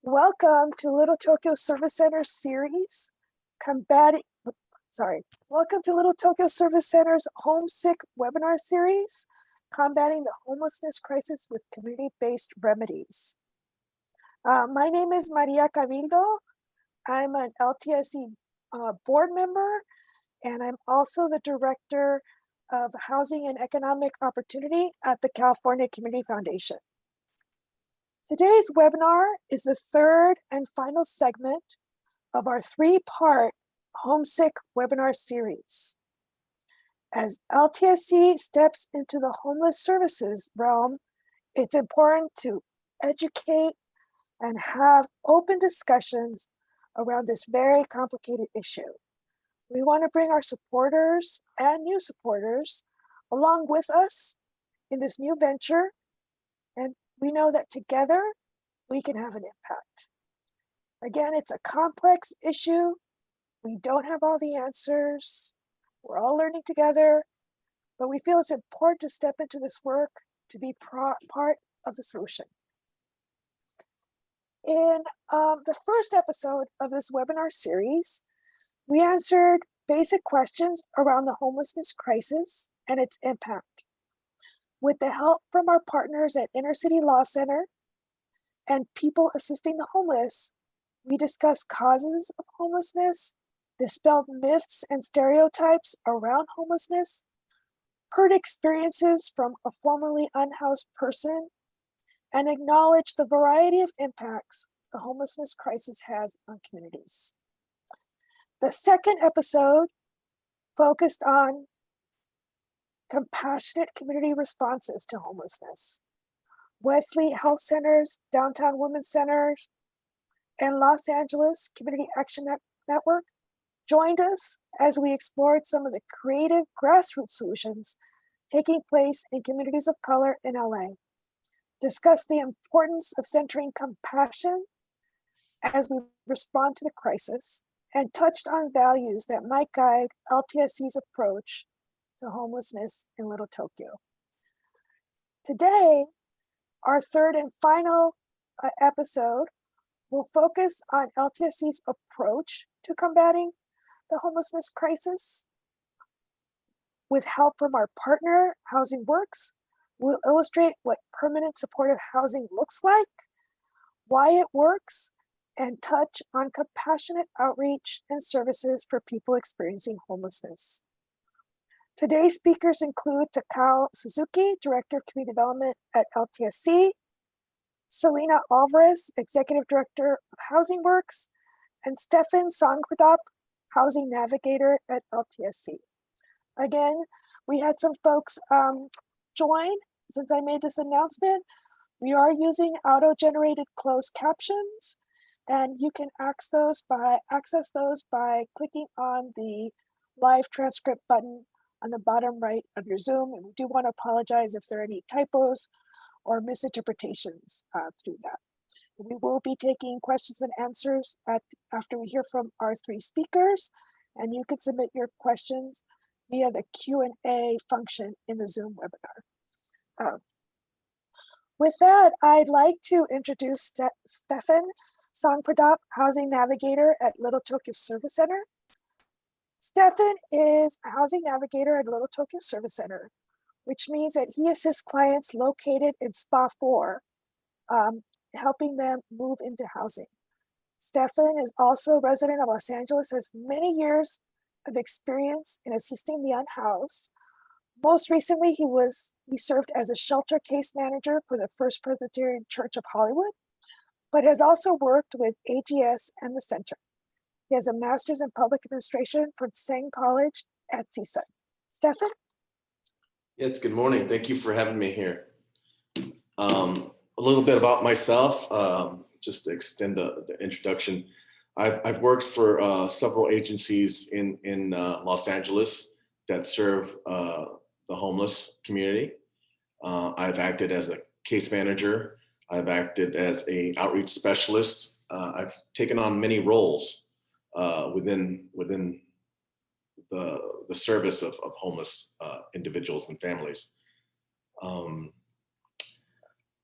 Welcome to Little Tokyo Service Center series, Welcome to Little Tokyo Service Center's Homesick webinar series, Combating the Homelessness Crisis with Community-Based Remedies. My name is Maria Cabildo. I'm an LTSC board member, and I'm also the Director of Housing and Economic Opportunity at the California Community Foundation. Today's webinar is the third and final segment of our three-part Homesick webinar series. As LTSC steps into the homeless services realm, it's important to educate and have open discussions around this very complicated issue. We want to bring our supporters and new supporters along with us in this new venture, and we know that together we can have an impact. Again, it's a complex issue. We don't have all the answers. We're all learning together, but we feel it's important to step into this work to be part of the solution. In the first episode of this webinar series, we answered basic questions around the homelessness crisis and its impact. With the help from our partners at Inner City Law Center and People Assisting the Homeless, we discussed causes of homelessness, dispelled myths and stereotypes around homelessness, heard experiences from a formerly unhoused person, and acknowledged the variety of impacts the homelessness crisis has on communities. The second episode focused on compassionate community responses to homelessness. Wesley Health Centers, Downtown Women's Centers, and Los Angeles Community Action Network joined us as we explored some of the creative grassroots solutions taking place in communities of color in LA, discussed the importance of centering compassion as we respond to the crisis, and touched on values that might guide LTSC's approach to homelessness in Little Tokyo. Today, our third and final episode will focus on LTSC's approach to combating the homelessness crisis. With help from our partner, Housing Works, we'll illustrate what permanent supportive housing looks like, why it works, and touch on compassionate outreach and services for people experiencing homelessness. Today's speakers include Takao Suzuki, Director of Community Development at LTSC, Celina Alvarez, Executive Director of Housing Works, and Stephen Saengpradap, Housing Navigator at LTSC. Again, we had some folks join since I made this announcement. We are using auto-generated closed captions, and you can access those by clicking on the live transcript button on the bottom right of your Zoom. And we do want to apologize if there are any typos or misinterpretations through that. We will be taking questions and answers after we hear from our three speakers, and you can submit your questions via the Q&A function in the Zoom webinar. With that, I'd like to introduce Stephen Saengpradap, Housing Navigator at Little Tokyo Service Center. Stephen is a housing navigator at Little Tokyo Service Center, which means that he assists clients located in SPA 4, helping them move into housing. Stephen is also a resident of Los Angeles, has many years of experience in assisting the unhoused. Most recently, he served as a shelter case manager for the First Presbyterian Church of Hollywood, but has also worked with AGS and the center. He has a master's in public administration from Saint College at Seaside. Stephen? Yes, good morning. Thank you for having me here. A little bit about myself, just to extend the introduction. I've worked for several agencies in Los Angeles that serve the homeless community. I've acted as a case manager. I've acted as an outreach specialist. I've taken on many roles within the service of homeless individuals and families.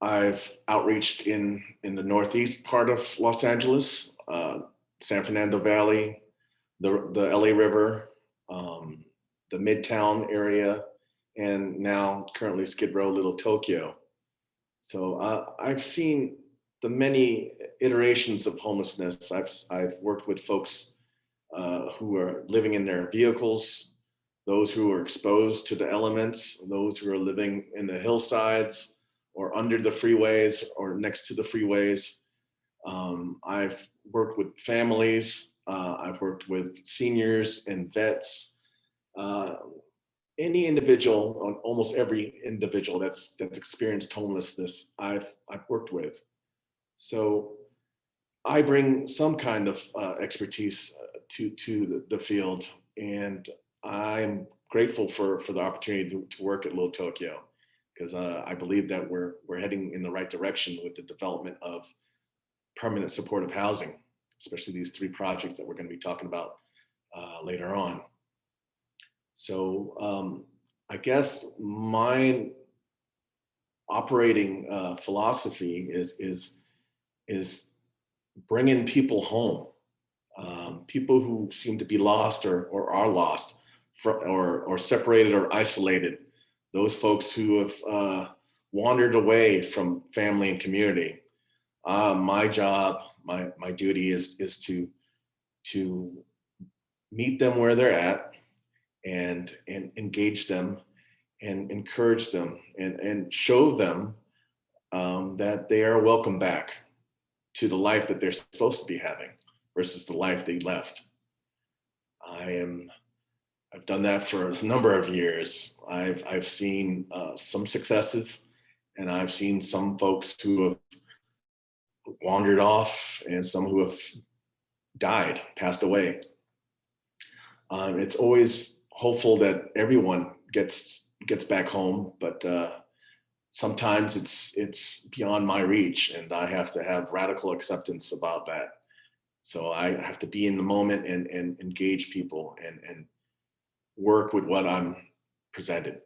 I've outreached in the northeast part of Los Angeles, San Fernando Valley, the LA River, the Midtown area, and now currently Skid Row, Little Tokyo. So I've seen the many iterations of homelessness. I've worked with folks who are living in their vehicles, those who are exposed to the elements, those who are living in the hillsides or under the freeways or next to the freeways. I've worked with families. I've worked with seniors and vets. Any individual, almost every individual that's experienced homelessness, I've worked with. So I bring some kind of expertise to the field, and I'm grateful for the opportunity to work at Little Tokyo, because I believe that we're heading in the right direction with the development of permanent supportive housing, especially these 3 projects that we're going to be talking about later on. So I guess my operating philosophy is bringing people home, people who seem to be lost or are lost, or separated or isolated, those folks who have wandered away from family and community. My job, my duty is to meet them where they're at and engage them and encourage them and show them that they are welcome back to the life that they're supposed to be having versus the life they left. I've done that for a number of years. I've seen some successes, and I've seen some folks who have wandered off and some who have died, passed away. It's always hopeful that everyone gets back home, but sometimes it's beyond my reach, and I have to have radical acceptance about that. So I have to be in the moment and engage people and work with what I'm presented.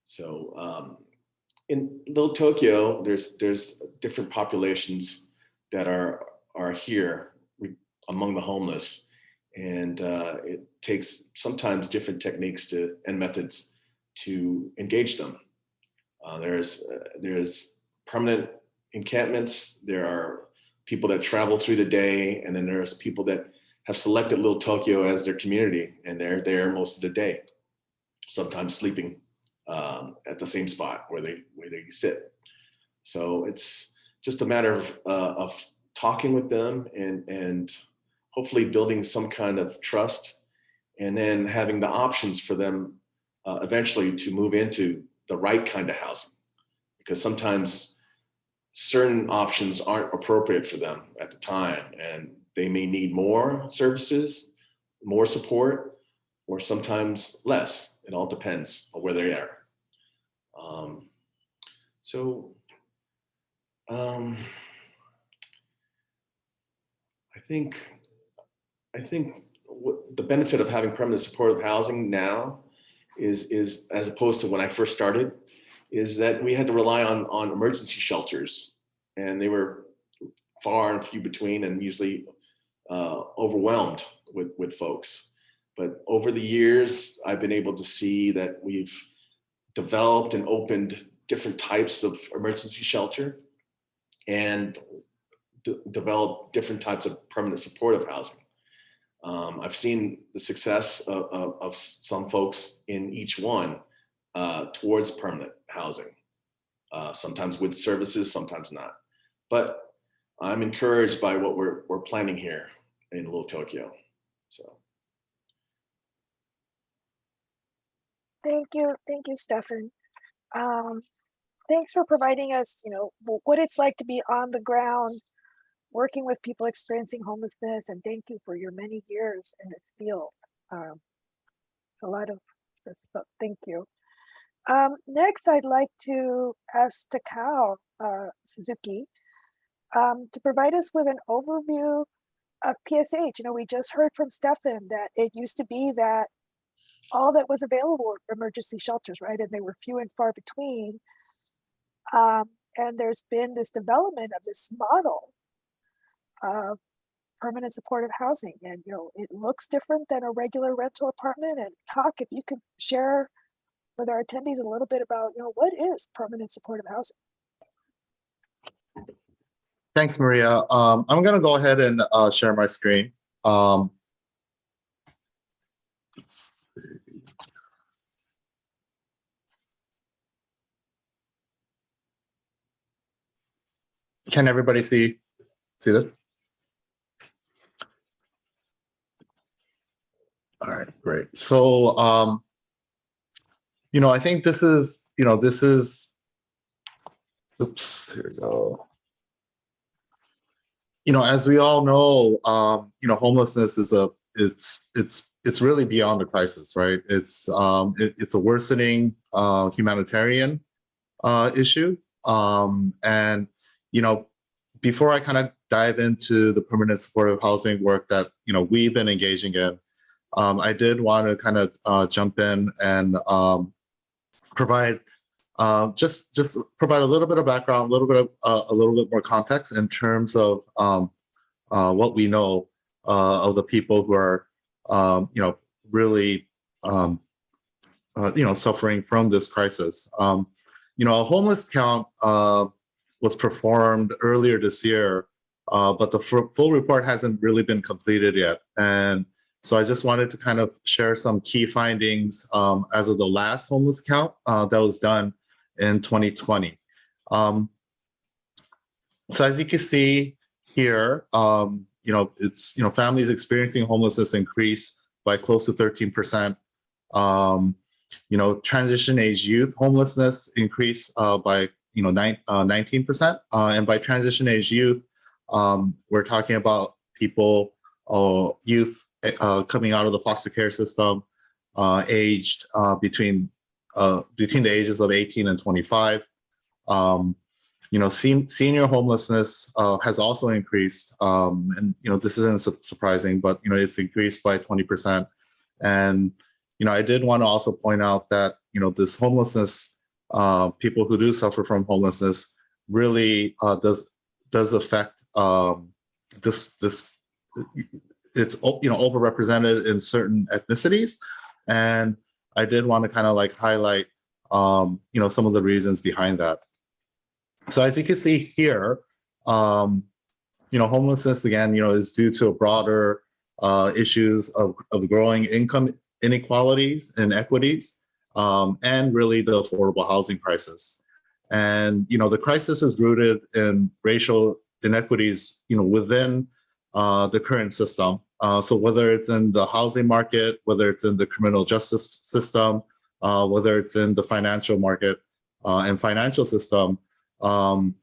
So in Little Tokyo, there's different populations that are here among the homeless, and it takes sometimes different techniques and methods to engage them. There's permanent encampments. There are people that travel through the day, and then there's people that have selected Little Tokyo as their community, and they're there most of the day, sometimes sleeping at the same spot where they sit. So it's just a matter of talking with them and hopefully building some kind of trust, and then having the options for them eventually to move into the right kind of housing, because sometimes certain options aren't appropriate for them at the time, and they may need more services, more support, or sometimes less. It all depends on where they are. I think what the benefit of having permanent supportive housing now is as opposed to when I first started, is that we had to rely on emergency shelters, and they were far and few between, and usually overwhelmed with folks. But over the years, I've been able to see that we've developed and opened different types of emergency shelter, and developed different types of permanent supportive housing. I've seen the success of some folks in each one towards permanent housing, sometimes with services, sometimes not. But I'm encouraged by what we're planning here in Little Tokyo. So. Thank you, Stephen. Thanks for providing us, what it's like to be on the ground, working with people experiencing homelessness, and thank you for your many years in this field. A lot of thank you. Next, I'd like to ask Takao Suzuki to provide us with an overview of PSH. We just heard from Stephen that it used to be that all that was available were emergency shelters, right? And they were few and far between. And there's been this development of this model of permanent supportive housing. And, it looks different than a regular rental apartment. And if you could share with our attendees a little bit about, what is permanent supportive housing? Thanks, Maria. I'm going to go ahead and share my screen. Let's see. Can everybody see this? All right, great. So, I think this is, oops, here we go. As we all know, homelessness is it's really beyond a crisis, right? It's a worsening humanitarian issue. And before I kind of dive into the permanent supportive housing work that we've been engaging in, I did want to kind of jump in and provide just provide a little bit of background, a little bit more context in terms of what we know of the people who are really suffering from this crisis. A homeless count was performed earlier this year, but the full report hasn't really been completed yet. And so I just wanted to kind of share some key findings as of the last homeless count that was done in 2020. So as you can see here, it's families experiencing homelessness increased by close to 13%. Transition age youth homelessness increased by 19%. And by transition age youth, we're talking about people, youth coming out of the foster care system, aged between the ages of 18 and 25. Senior homelessness has also increased, and this isn't surprising, but it's increased by 20%. And I did want to also point out that this homelessness, people who do suffer from homelessness, really does affect this. It's overrepresented in certain ethnicities, and I did want to kind of highlight some of the reasons behind that. So as you can see here, homelessness again, is due to a broader issues of growing income inequalities and equities, and really the affordable housing crisis. And the crisis is rooted in racial inequities, within the current system. So whether it's in the housing market, whether it's in the criminal justice system, whether it's in the financial market and financial system, and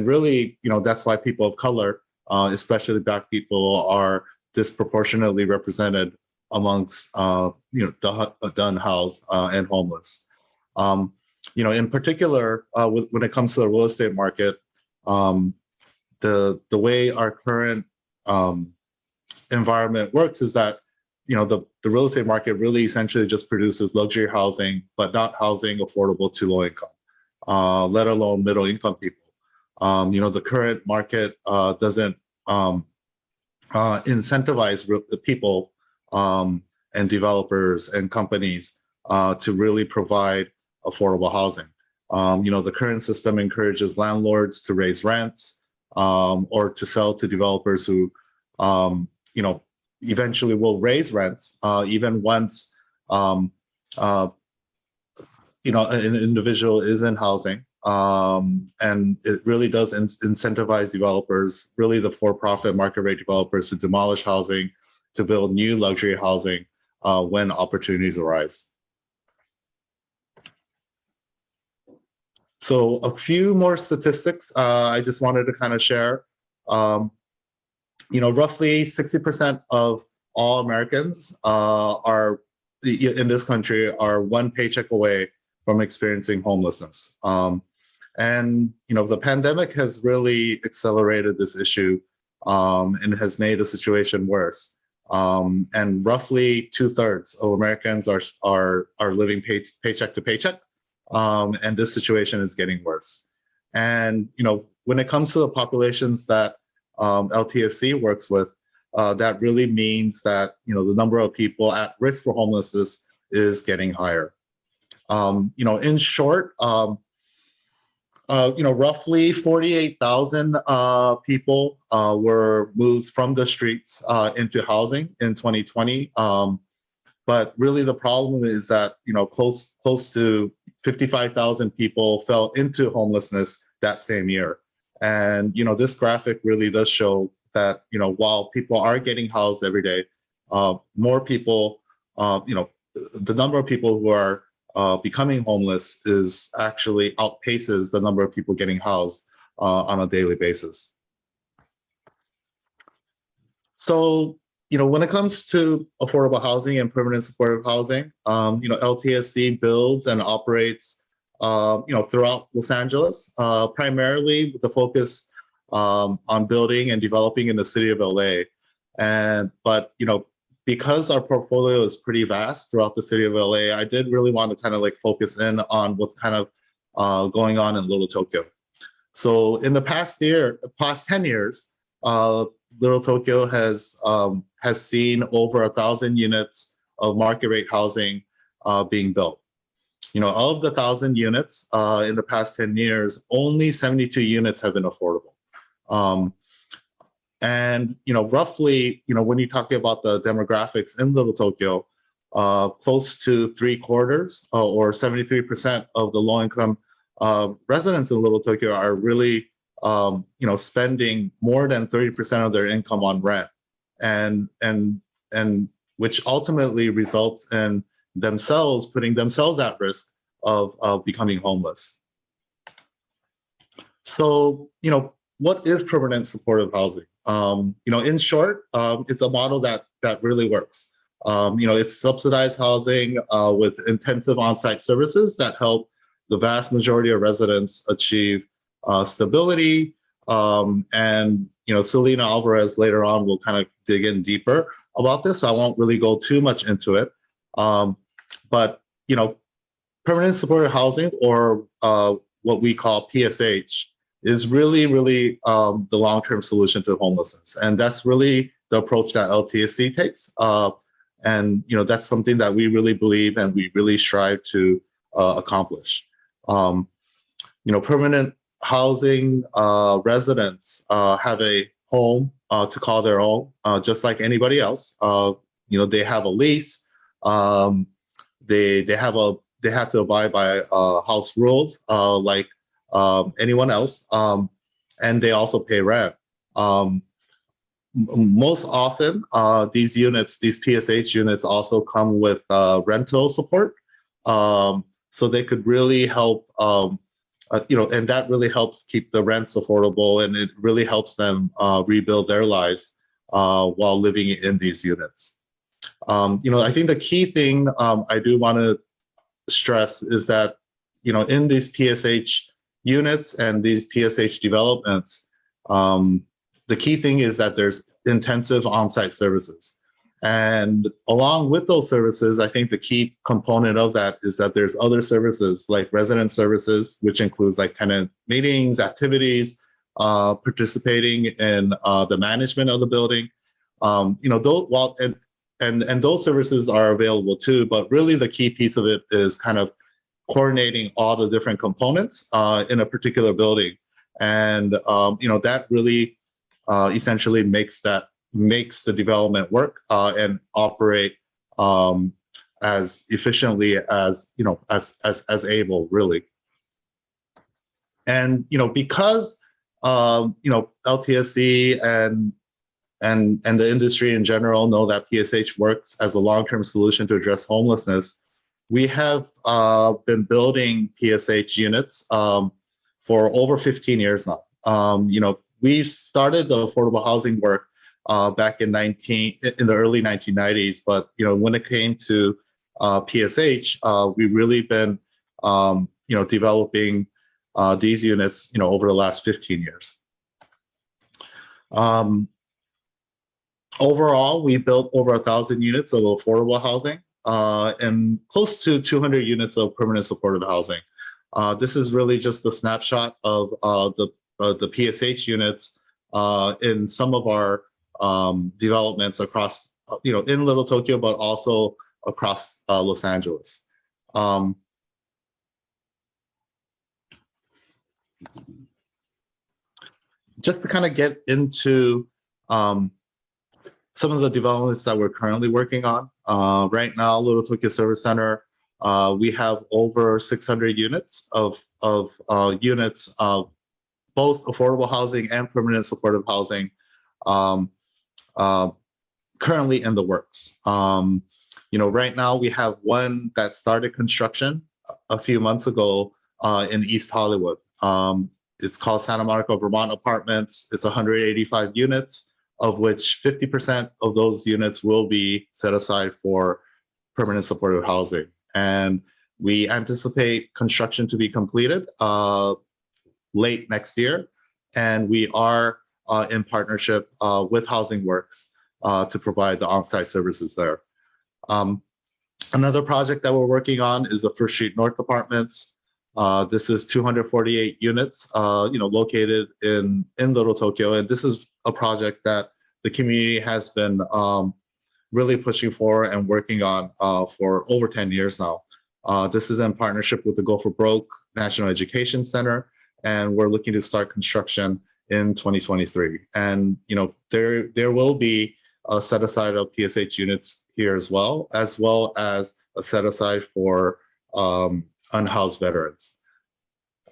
really, that's why people of color, especially Black people, are disproportionately represented amongst the unhoused and homeless. In particular, when it comes to the real estate market, the way our current environment works is that the real estate market really essentially just produces luxury housing, but not housing affordable to low income, let alone middle income people. The current market doesn't incentivize the people and developers and companies to really provide affordable housing. The current system encourages landlords to raise rents or to sell to developers who, eventually will raise rents even once, an individual is in housing. And it really does incentivize developers, really the for-profit market rate developers, to demolish housing, to build new luxury housing when opportunities arise. So a few more statistics I just wanted to kind of share. Roughly 60% of all Americans in this country are one paycheck away from experiencing homelessness. And the pandemic has really accelerated this issue and has made the situation worse. And roughly 2/3 of Americans are living paycheck to paycheck, and this situation is getting worse. And when it comes to the populations that LTSC works with, that really means that the number of people at risk for homelessness is getting higher. In short, roughly 48,000 people were moved from the streets into housing in 2020. But really, the problem is that close to 55,000 people fell into homelessness that same year. And this graphic really does show that while people are getting housed every day, more people, the number of people who are becoming homeless is actually outpaces the number of people getting housed on a daily basis. So, when it comes to affordable housing and permanent supportive housing, LTSC builds and operates, throughout Los Angeles, primarily with the focus on building and developing in the city of LA. But because our portfolio is pretty vast throughout the city of LA, I did really want to kind of focus in on what's kind of going on in Little Tokyo. So in the past 10 years, Little Tokyo has seen over 1,000 units of market rate housing being built. Of the 1,000 units in the past 10 years, only 72 units have been affordable. And roughly, when you're talking about the demographics in Little Tokyo, close to 3/4 or 73% of the low-income residents in Little Tokyo are really, spending more than 30% of their income on rent, and which ultimately results in putting themselves at risk of becoming homeless. So, what is permanent supportive housing? In short, it's a model that really works. It's subsidized housing with intensive on-site services that help the vast majority of residents achieve stability. And Celina Alvarez later on will kind of dig in deeper about this, so I won't really go too much into it. But permanent supportive housing, or what we call PSH, is really, really the long-term solution to homelessness. And that's really the approach that LTSC takes. And that's something that we really believe and we really strive to accomplish. Permanent housing residents have a home to call their own, just like anybody else. They have a lease. They have to abide by house rules like anyone else, and they also pay rent. Most often, these PSH units also come with rental support, so they could really help, and that really helps keep the rents affordable, and it really helps them rebuild their lives while living in these units. I think the key thing I do want to stress is that, in these PSH units and these PSH developments, the key thing is that there's intensive on-site services. And along with those services, I think the key component of that is that there's other services like resident services, which includes like tenant meetings, activities, participating in the management of the building. And those services are available too, but really the key piece of it is kind of coordinating all the different components in a particular building. And that really essentially makes the development work and operate as efficiently as able, really. And because LTSC and the industry in general know that PSH works as a long-term solution to address homelessness, we have been building PSH units for over 15 years now. We started the affordable housing work back in the early 1990s, but when it came to PSH, we've really been developing these units over the last 15 years. Overall, we built over 1,000 units of affordable housing and close to 200 units of permanent supportive housing. This is really just a snapshot of the PSH units in some of our developments across, in Little Tokyo, but also across Los Angeles. Just to kind of get into some of the developments that we're currently working on. Right now, Little Tokyo Service Center, we have over 600 units of units, both affordable housing and permanent supportive housing, currently in the works. Right now we have one that started construction a few months ago in East Hollywood. It's called Santa Monica Vermont Apartments. It's 185 units, of which 50% of those units will be set aside for permanent supportive housing. And we anticipate construction to be completed late next year. And we are in partnership with Housing Works to provide the on-site services there. Another project that we're working on is the First Street North Apartments. This is 248 units, located in Little Tokyo. And this is a project that the community has been really pushing for and working on for over 10 years now. This is in partnership with the Go for Broke National Education Center, and we're looking to start construction in 2023. And there will be a set aside of PSH units here as well as a set aside for unhoused veterans.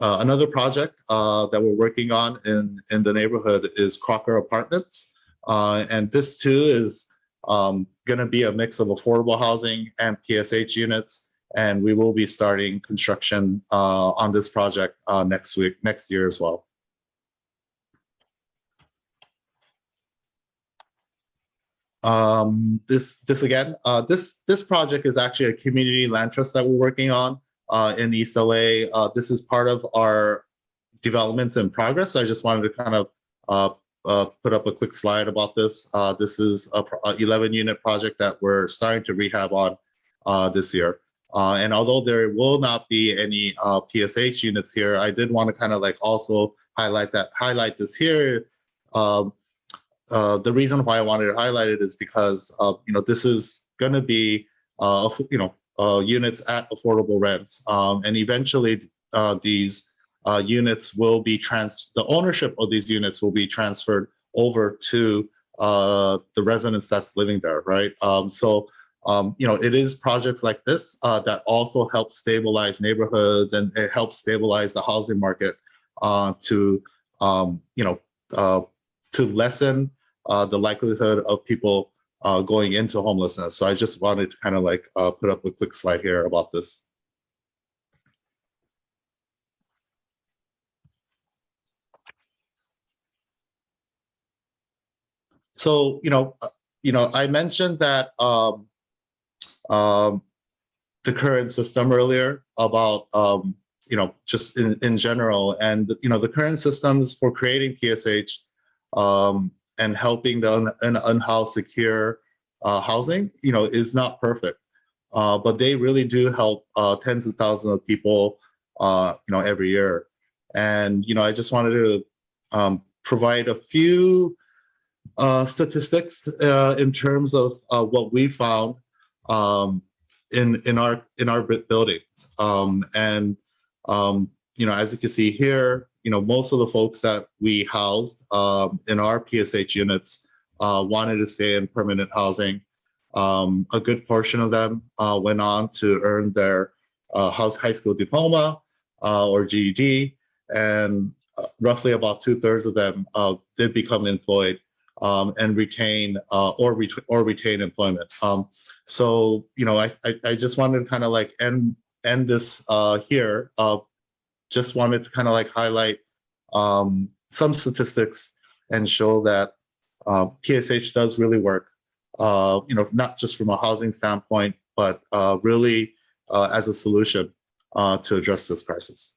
Another project that we're working on in the neighborhood is Crocker Apartments. And this too is going to be a mix of affordable housing and PSH units. And we will be starting construction on this project next year as well. This project is actually a community land trust that we're working on in East LA. This is part of our developments in progress. I just wanted to kind of put up a quick slide about this. This is a 11-unit project that we're starting to rehab on this year. And although there will not be any PSH units here, I did want to kind of like also highlight this here. The reason why I wanted to highlight it is because this is going to be units at affordable rents, and eventually these units will be the ownership of these units will be transferred over to the residents that's living there, right? It is projects like this that also help stabilize neighborhoods, and it helps stabilize the housing market to lessen the likelihood of people going into homelessness. So I just wanted to kind of like put up a quick slide here about this. So, I mentioned that the current system earlier about, just in general, and, the current systems for creating PSH and helping the unhoused secure housing, is not perfect, but they really do help tens of thousands of people, every year. And, I just wanted to provide a few statistics in terms of what we found in our buildings. As you can see here, most of the folks that we housed in our PSH units wanted to stay in permanent housing. A good portion of them went on to earn their high school diploma or GED, and roughly about 2/3 of them did become employed and retain employment. So I just wanted to kind of like end this here. Just wanted to kind of like highlight some statistics and show that PSH does really work. Not just from a housing standpoint, but really as a solution to address this crisis.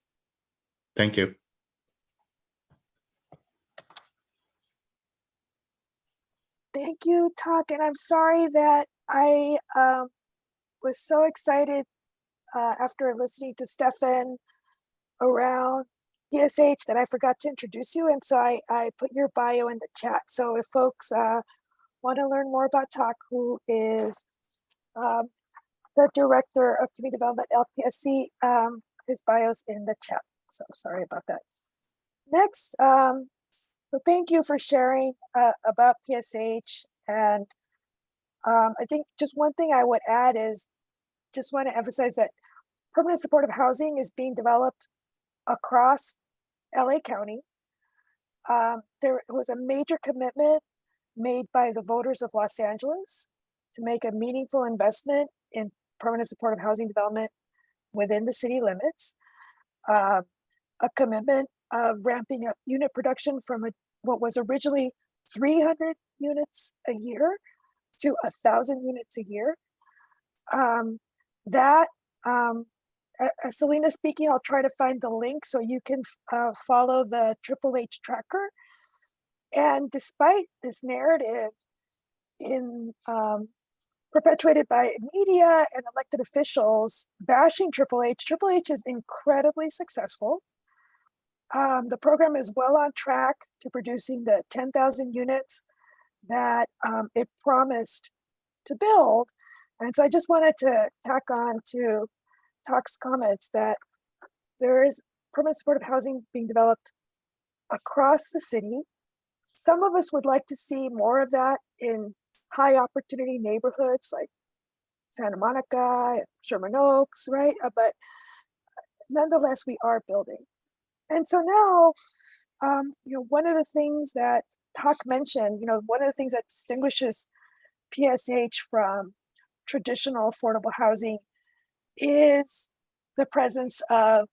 Thank you. Thank you, Tak, and I'm sorry that I was so excited after listening to Stephen around PSH that I forgot to introduce you. And so I put your bio in the chat. So if folks want to learn more about Tak, who is the Director of Community Development, LTSC, his bio's in the chat. So sorry about that. Next, so thank you for sharing about PSH. And I think just one thing I would add is just want to emphasize that permanent supportive housing is being developed across LA County. There was a major commitment made by the voters of Los Angeles to make a meaningful investment in permanent supportive housing development within the city limits. A commitment of ramping up unit production from what was originally 300 units a year to 1,000 units a year. As Celina speaking, I'll try to find the link so you can follow the Triple H tracker. And despite this narrative perpetuated by media and elected officials bashing Triple H is incredibly successful. The program is well on track to producing the 10,000 units that it promised to build. And so I just wanted to tack on to Tak's comments that there is permanent supportive housing being developed across the city. Some of us would like to see more of that in high opportunity neighborhoods like Santa Monica, Sherman Oaks, right? But nonetheless, we are building. And so now, one of the things that Tak mentioned, one of the things that distinguishes PSH from traditional affordable housing is the presence of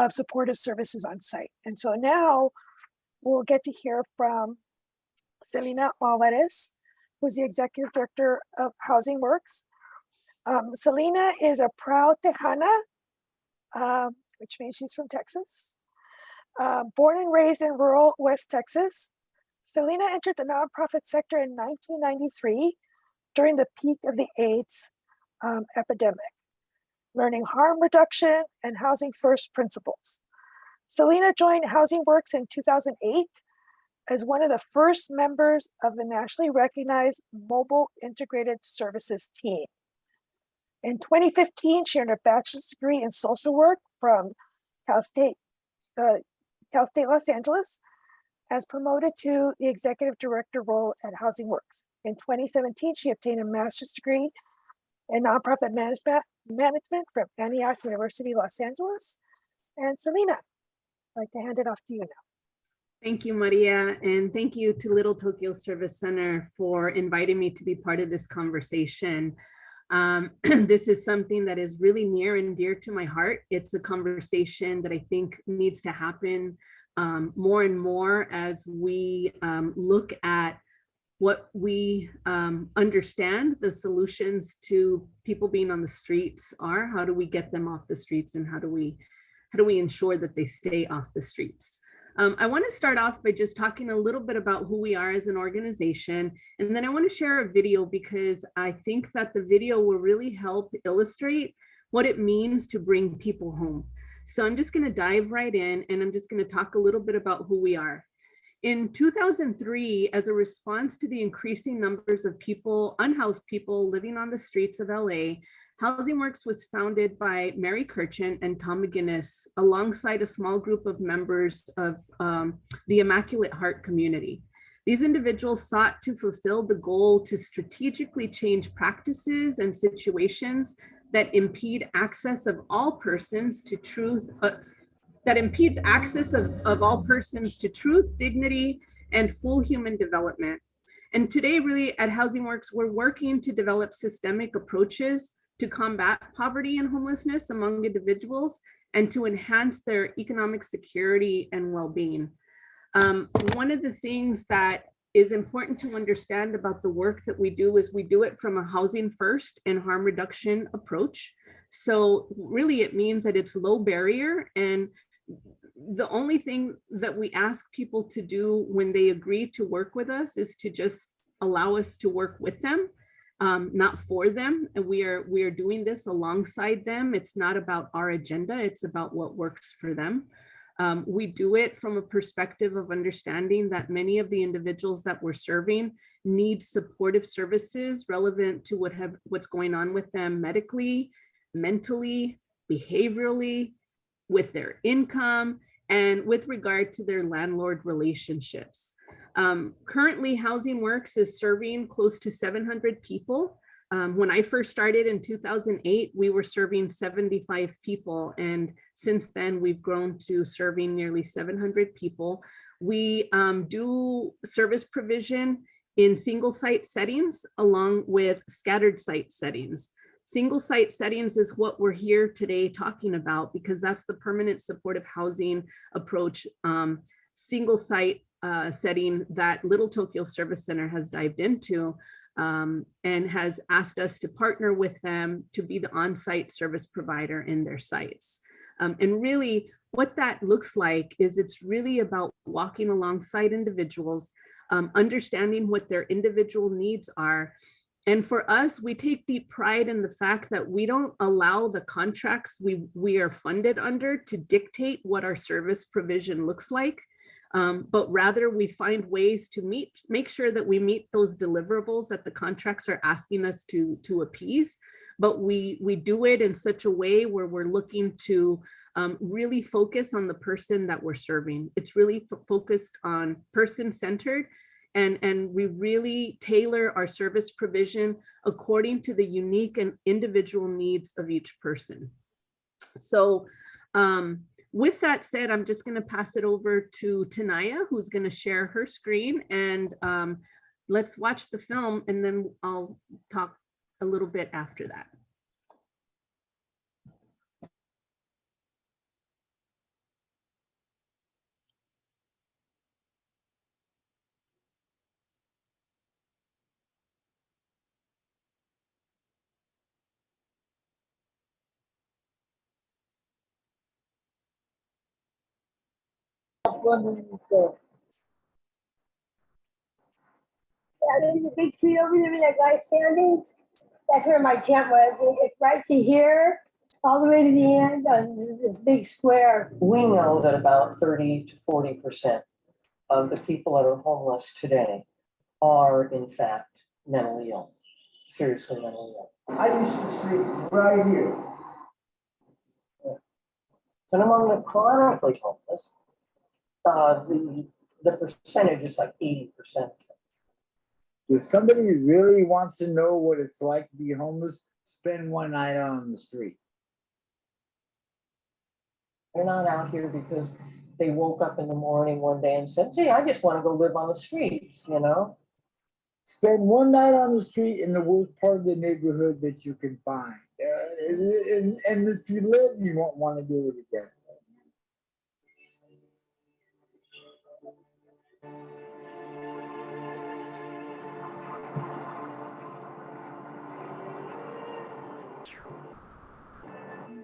supportive services on site. And so now we'll get to hear from Celina Alvarez, who's the Executive Director of Housing Works. Celina is a proud Tejana, which means she's from Texas. Born and raised in rural West Texas, Celina entered the nonprofit sector in 1993 during the peak of the AIDS epidemic, learning harm reduction and housing first principles. Celina joined Housing Works in 2008 as one of the first members of the nationally recognized Mobile Integrated Services team. In 2015, she earned a bachelor's degree in social work from Cal State Los Angeles, as promoted to the executive director role at Housing Works. In 2017, she obtained a master's degree in nonprofit management from Antioch University, Los Angeles. And Celina, I'd like to hand it off to you now. Thank you, Maria, and thank you to Little Tokyo Service Center for inviting me to be part of this conversation. This is something that is really near and dear to my heart. It's a conversation that I think needs to happen more and more as we look at what we understand the solutions to people being on the streets are. How do we get them off the streets, and how do we ensure that they stay off the streets? I want to start off by just talking a little bit about who we are as an organization, and then I want to share a video because I think that the video will really help illustrate what it means to bring people home. So I'm just going to dive right in, and I'm just going to talk a little bit about who we are. In 2003, as a response to the increasing numbers of unhoused people living on the streets of LA, Housing Works was founded by Mary Kirchen and Tom McGinnis alongside a small group of members of the Immaculate Heart community. These individuals sought to fulfill the goal to strategically change practices and situations that impede access of all persons to truth, dignity, and full human development. And today, really, at Housing Works, we're working to develop systemic approaches to combat poverty and homelessness among individuals and to enhance their economic security and well-being. One of the things that is important to understand about the work that we do is we do it from a housing first and harm reduction approach. So really it means that it's low barrier, and the only thing that we ask people to do when they agree to work with us is to just allow us to work with them. not for them. And we are doing this alongside them. It's not about our agenda. It's about what works for them. We do it from a perspective of understanding that many of the individuals that we're serving need supportive services relevant to what's going on with them medically, mentally, behaviorally, with their income, and with regard to their landlord relationships. Currently, Housing Works is serving close to 700 people. When I first started in 2008, we were serving 75 people. And since then, we've grown to serving nearly 700 people. We do service provision in single site settings along with scattered site settings. Single site settings is what we're here today talking about, because that's the permanent supportive housing approach, single site setting that Little Tokyo Service Center has dived into, and has asked us to partner with them to be the on-site service provider in their sites. And really what that looks like is it's really about walking alongside individuals, understanding what their individual needs are. And for us, we take deep pride in the fact that we don't allow the contracts we are funded under to dictate what our service provision looks like. But rather we find ways to make sure that we meet those deliverables that the contracts are asking us to appease. But we do it in such a way where we're looking to really focus on the person that we're serving. It's really focused on person-centered, and we really tailor our service provision according to the unique and individual needs of each person. So with that said, I'm just going to pass it over to Tanaya, who's going to share her screen, and let's watch the film, and then I'll talk a little bit after that. Yeah, there's a big tree over there with that guy standing. That's where my tent was. It's right to here, all the way to the end of this big square. We know that about 30 to 40% of the people that are homeless today are in fact mentally ill, seriously mentally ill. I used to sleep right here. And among the chronically homeless, the percentage is like 80%. If somebody really wants to know what it's like to be homeless, spend one night out on the street. They're not out here because they woke up in the morning one day and said, gee, I just want to go live on the streets, you know? Spend one night on the street in the worst part of the neighborhood that you can find. And if you live, you won't want to do it again.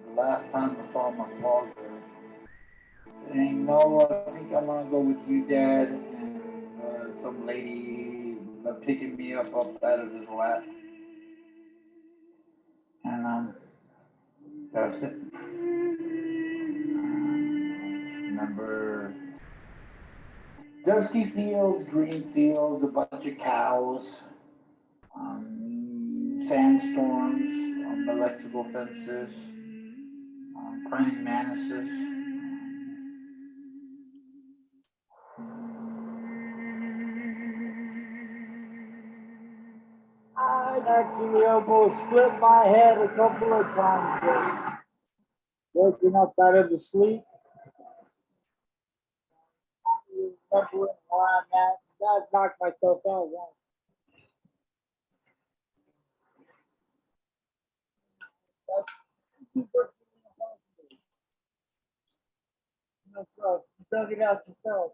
The last time I saw my father, saying, no, I think I want to go with you, Dad. And some lady picking me up out of his lap. And that's it. Remember dusty fields, green fields, a bunch of cows, sandstorms, electrical fences, praying mantises. I actually almost split my head a couple of times. Waking up out of the sleep. Remembering where I'm at. I knocked myself out once. That's yourself. You dug it out yourself.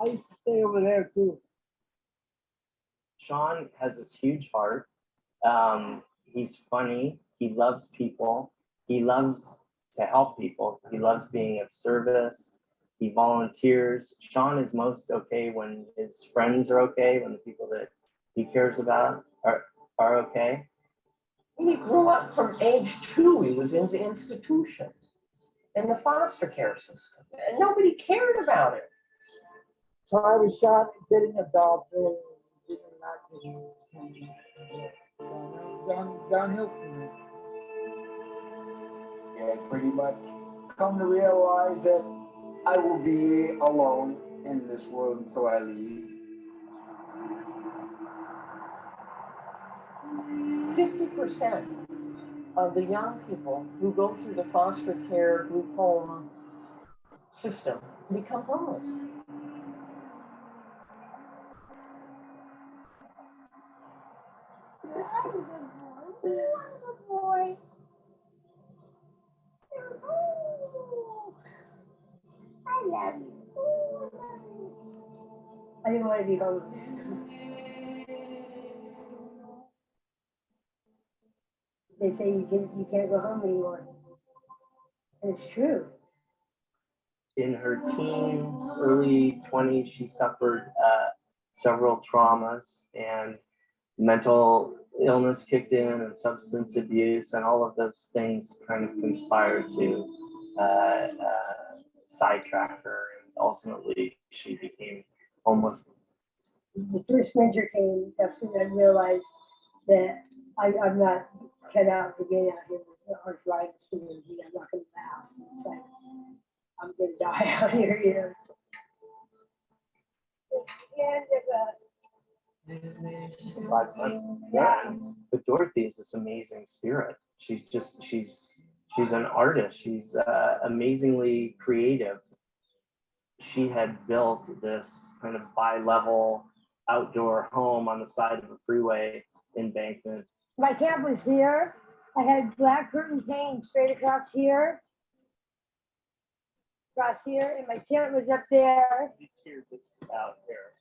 I used to stay over there too. Sean has this huge heart. He's funny. He loves people. He loves to help people. He loves being of service. He volunteers. Sean is most okay when his friends are okay, when the people that he cares about are okay. He grew up from age 2, he was into institutions in the foster care system, and nobody cared about it. So I was shot getting adopted, getting back to downhill from there. And pretty much come to realize that I will be alone in this world until I leave. 50% of the young people who go through the foster care group home system become homeless. Boy. I love you. I didn't want to be homeless. They say you can't go home anymore. And it's true. In her teens, early 20s, she suffered several traumas, and mental illness kicked in, and substance abuse, and all of those things kind of conspired to sidetrack her, and ultimately she became homeless. The first winter came, that's when I realized that I'm not cut out to get out here with arthritis and everything. I'm not going to last. It's like, I'm going to die out here, you know. It's the end But Dorothy is this amazing spirit. She's an artist. She's amazingly creative. She had built this kind of bi-level outdoor home on the side of a freeway embankment. My camp was here. I had black curtains hanging straight across here, and my tent was up there. Out there.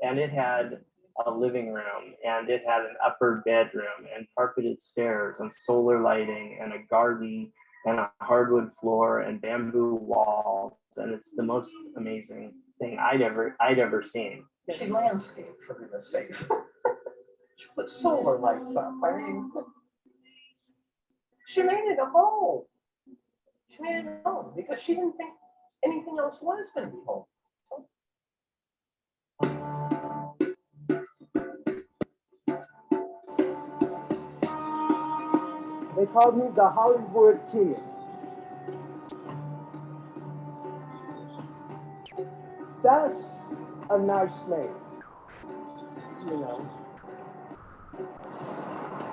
And it had a living room, and it had an upper bedroom, and carpeted stairs, and solar lighting, and a garden, and a hardwood floor, and bamboo walls, and it's the most amazing thing I'd ever seen. She landscaped, for goodness sakes. She put solar lights up. I mean, she made it a home. She made it a home because she didn't think anything else was going to be home. They called me the Hollywood Kid. That's a nice name, you know.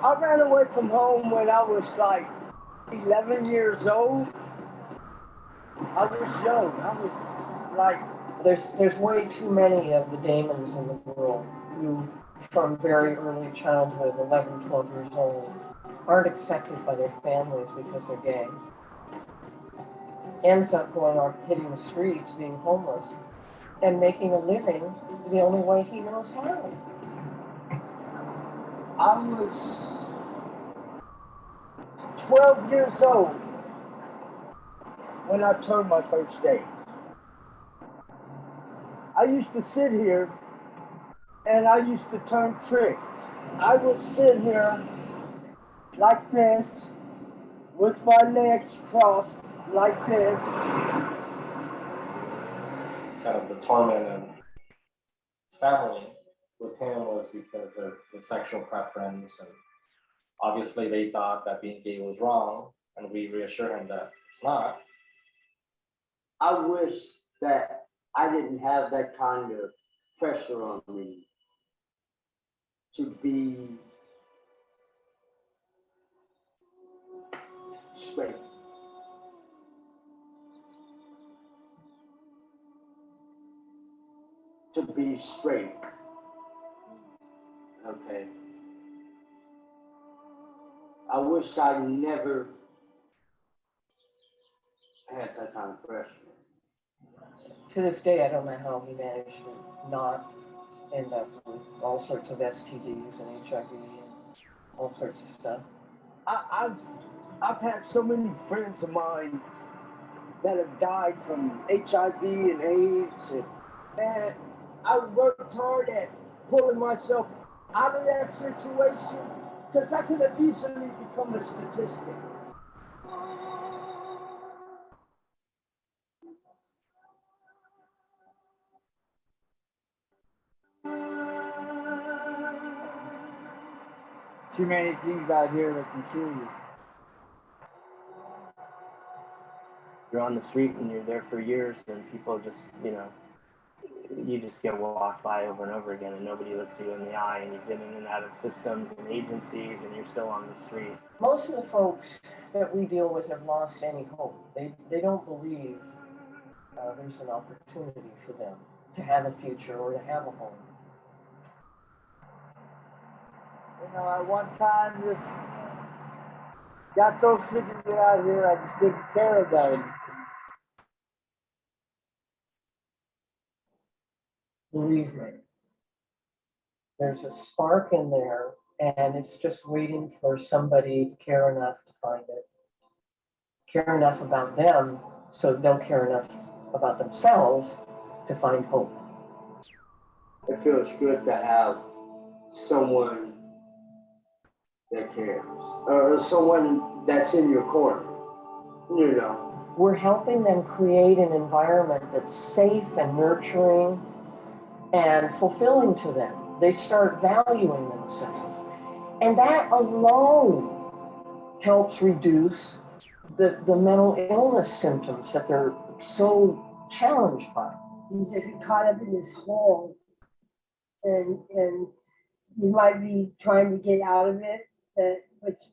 I ran away from home when I was like 11 years old. I was young. I was like... There's way too many of the Damons in the world who, from very early childhood, 11, 12 years old, aren't accepted by their families because they're gay. Ends up going off hitting the streets, being homeless, and making a living the only way he knows how. I was 12 years old when I turned my first day. I used to sit here and I used to turn tricks. I would sit here like this with my legs crossed like this. Kind of the torment in his family with him was because of his sexual preference, and obviously they thought that being gay was wrong, and we reassure him that it's not. I wish that I didn't have that kind of pressure on me to be straight. To be straight. Okay. I wish I never had that kind of pressure. To this day, I don't know how he managed to not end up with all sorts of STDs and HIV and all sorts of stuff. I've had so many friends of mine that have died from HIV and AIDS, and I worked hard at pulling myself out of that situation, because that could have easily become a statistic. Too many things out here that can kill you. You're on the street and you're there for years, and people just, you just get walked by over and over again, and nobody looks you in the eye, and you've been in and out of systems and agencies, and you're still on the street. Most of the folks that we deal with have lost any hope. They don't believe there's an opportunity for them to have a future or to have a home. At one time, just got so sick of it out here, I just didn't care about it. Believe me, there's a spark in there, and it's just waiting for somebody to care enough to find it. Care enough about them so they'll care enough about themselves to find hope. It feels good to have someone that cares, or someone that's in your corner, We're helping them create an environment that's safe and nurturing and fulfilling to them. They start valuing themselves. And that alone helps reduce the mental illness symptoms that they're so challenged by. You just get caught up in this hole, and you might be trying to get out of it, but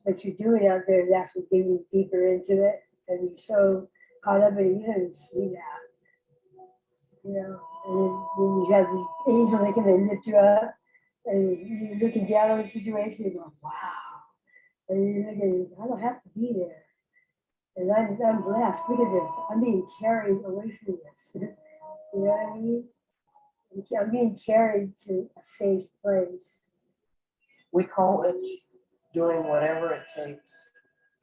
what you're doing out there is actually digging deeper into it, and you're so caught up in it, you don't even see that. And then when you have these angels that come and lift you up, and you're looking down on the situation, you're going, wow. And you're looking, I don't have to be there. And I'm blessed. Look at this. I'm being carried away from this. You know what I mean? I'm being carried to a safe place. We call it doing whatever it takes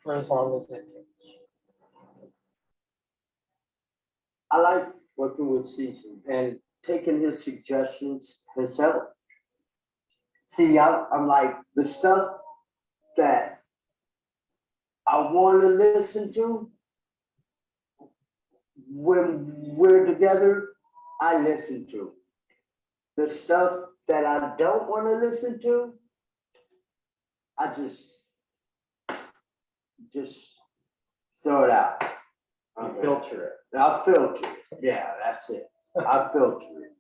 for as long as it takes. I like working with Stephen and taking his suggestions has helped. See, I'm like, the stuff that I want to listen to, when we're together, I listen to. The stuff that I don't want to listen to, I just throw it out. You filter it. I filter it. Yeah, that's it. I filter it.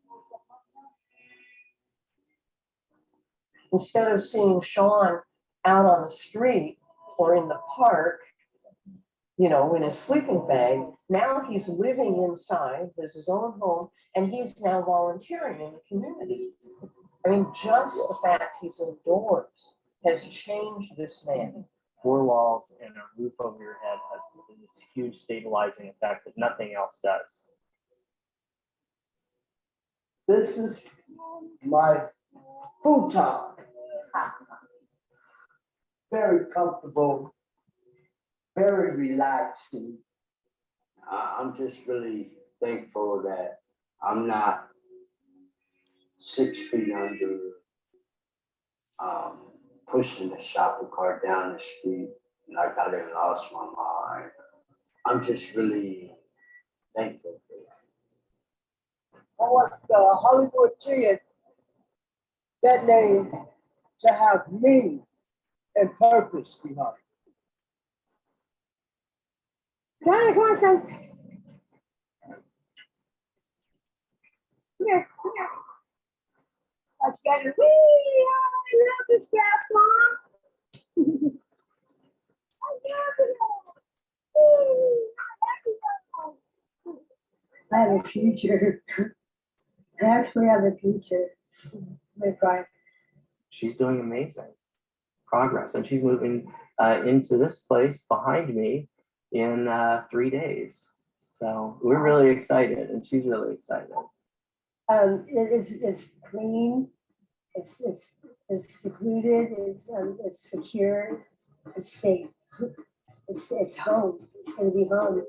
Instead of seeing Sean out on the street or in the park, in his sleeping bag, now he's living inside, there's his own home, and he's now volunteering in the community. I mean, just the fact he's indoors has changed this man. 4 walls and a roof over your head has this huge stabilizing effect that nothing else does. This is my futon. Very comfortable, very relaxing. I'm just really thankful that I'm not 6 feet under, pushing the shopping cart down the street like I done lost my mind. I'm just really thankful for that. I want Hollywood Kid, that name, to have meaning and purpose behind it. Johnny, come on, son. Come here. Let's get it. Wee! I love this grass, Mom. I love it. Wee! I have a future. I actually have a future. She's doing amazing progress, and she's moving into this place behind me in 3 days. So we're really excited, and she's really excited. It's clean. It's secluded. It's secure. It's safe. It's home. It's gonna be home.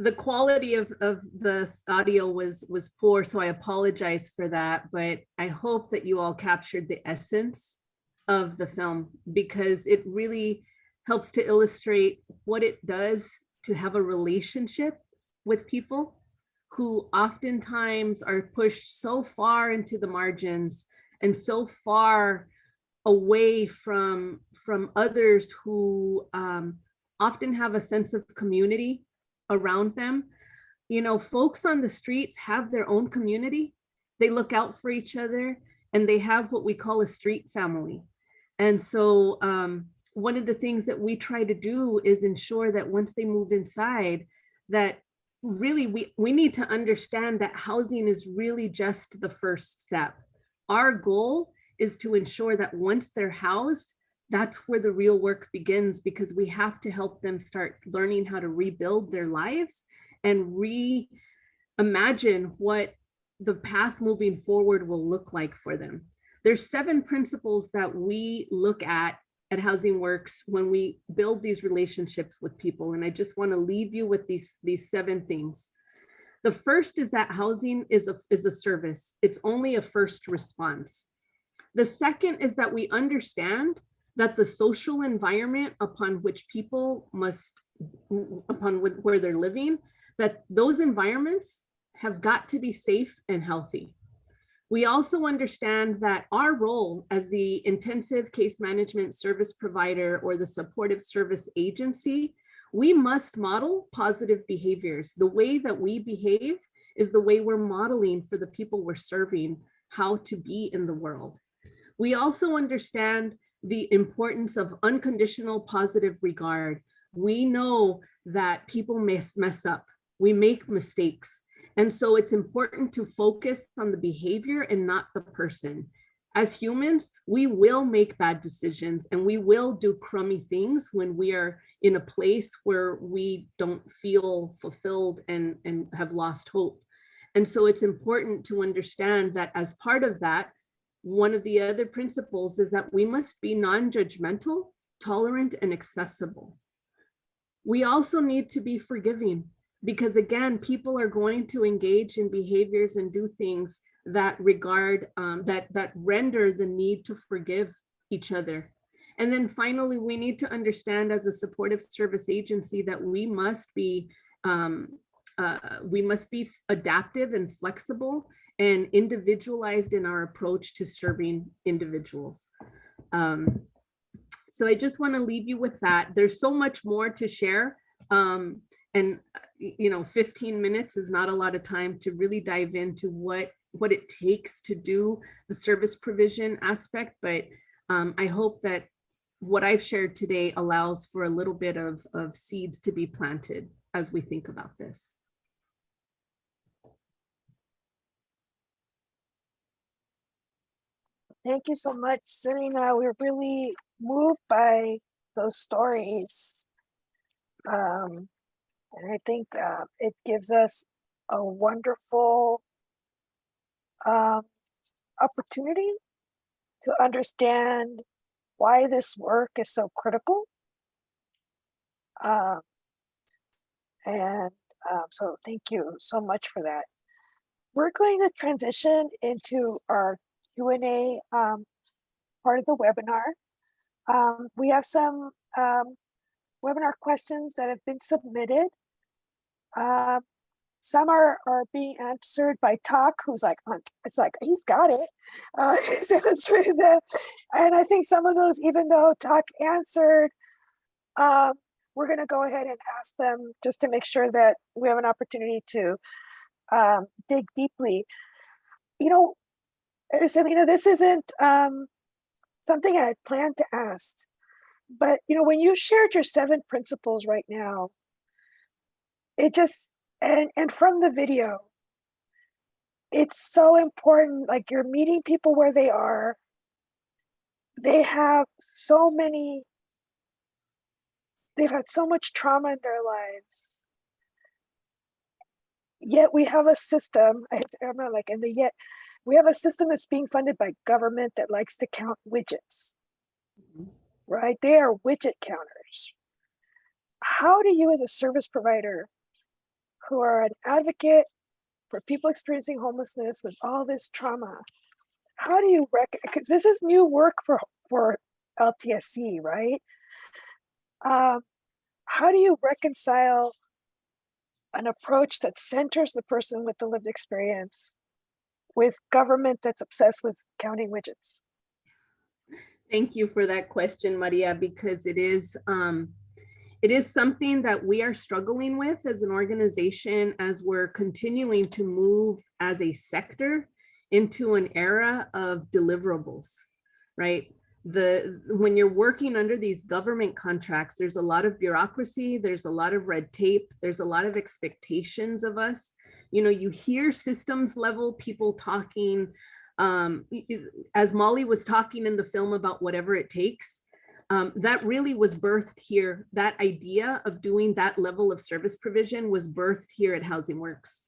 the quality of the audio was poor, so I apologize for that, but I hope that you all captured the essence of the film, because it really helps to illustrate what it does to have a relationship with people who oftentimes are pushed so far into the margins and so far away from others who often have a sense of community around them. You know, folks on the streets have their own community. They look out for each other, and they have what we call a street family. And so one of the things that we try to do is ensure that once they move inside, that really we need to understand that housing is really just the first step. Our goal is to ensure that once they're housed, that's where the real work begins, because we have to help them start learning how to rebuild their lives and reimagine what the path moving forward will look like for them. There's 7 principles that we look at Housing Works when we build these relationships with people. And I just want to leave you with these 7 things. The first is that housing is a service. It's only a first response. The second is that we understand that the social environment upon which people where they're living, that those environments have got to be safe and healthy. We also understand that our role as the intensive case management service provider or the supportive service agency, we must model positive behaviors. The way that we behave is the way we're modeling for the people we're serving how to be in the world. We also understand the importance of unconditional positive regard. We know that people mess up. We make mistakes. And so it's important to focus on the behavior and not the person. As humans, we will make bad decisions and we will do crummy things when we are in a place where we don't feel fulfilled and have lost hope. And so it's important to understand that as part of that, one of the other principles is that we must be non-judgmental, tolerant, and accessible. We also need to be forgiving, because again, people are going to engage in behaviors and do things that that render the need to forgive each other. And then finally, we need to understand as a supportive service agency that we must be adaptive and flexible and individualized in our approach to serving individuals. So I just want to leave you with that. There's so much more to share. And 15 minutes is not a lot of time to really dive into what it takes to do the service provision aspect. But I hope that what I've shared today allows for a little bit of seeds to be planted as we think about this. Thank you so much, Celina. We're really moved by those stories. And I think it gives us a wonderful opportunity to understand why this work is so critical. So thank you so much for that. We're going to transition into our Q&A part of the webinar. We have some webinar questions that have been submitted. Some are being answered by Tak, who's like, it's like, he's got it. And I think some of those, even though Tak answered, we're gonna go ahead and ask them just to make sure that we have an opportunity to dig deeply. Celina, this isn't something I had planned to ask, but when you shared your 7 principles right now, it just, and from the video, it's so important. Like, you're meeting people where they are. They have they've had so much trauma in their lives. Yet we have a system, we have a system that's being funded by government that likes to count widgets, right? They are widget counters. How do you as a service provider who are an advocate for people experiencing homelessness with all this trauma, how do you because this is new work for LTSC, right? How do you reconcile an approach that centers the person with the lived experience with government that's obsessed with counting widgets? Thank you for that question, Maria, because it is something that we are struggling with as an organization as we're continuing to move as a sector into an era of deliverables, right? When you're working under these government contracts, there's a lot of bureaucracy, there's a lot of red tape, there's a lot of expectations of us. You know, you hear systems level people talking, as Molly was talking in the film about whatever it takes, that really was birthed here. That idea of doing that level of service provision was birthed here at Housing Works.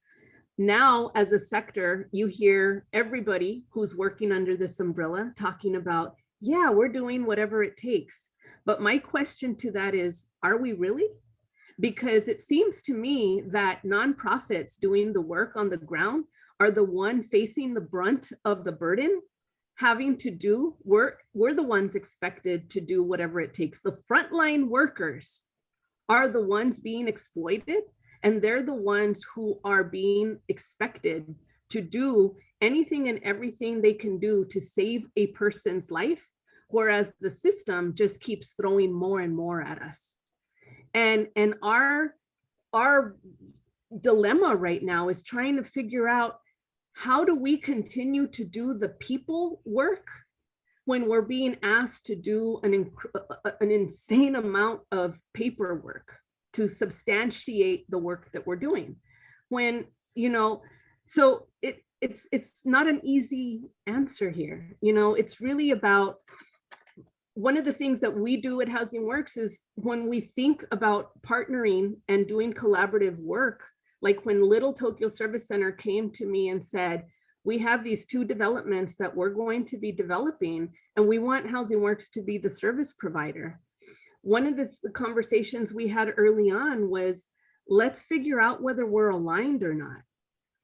Now, as a sector, you hear everybody who's working under this umbrella talking about, yeah, we're doing whatever it takes. But my question to that is, are we really? Because it seems to me that nonprofits doing the work on the ground are the one facing the brunt of the burden, having to do work. We're the ones expected to do whatever it takes. The frontline workers are the ones being exploited, and they're the ones who are being expected to do anything and everything they can do to save a person's life, whereas the system just keeps throwing more and more at us. And our dilemma right now is trying to figure out, how do we continue to do the people work when we're being asked to do an insane amount of paperwork to substantiate the work that we're doing? When, you know, so it's not an easy answer here. You know, it's really about, one of the things that we do at Housing Works is when we think about partnering and doing collaborative work, like when Little Tokyo Service Center came to me and said, we have these 2 developments that we're going to be developing, and we want Housing Works to be the service provider. One of the conversations we had early on was, let's figure out whether we're aligned or not.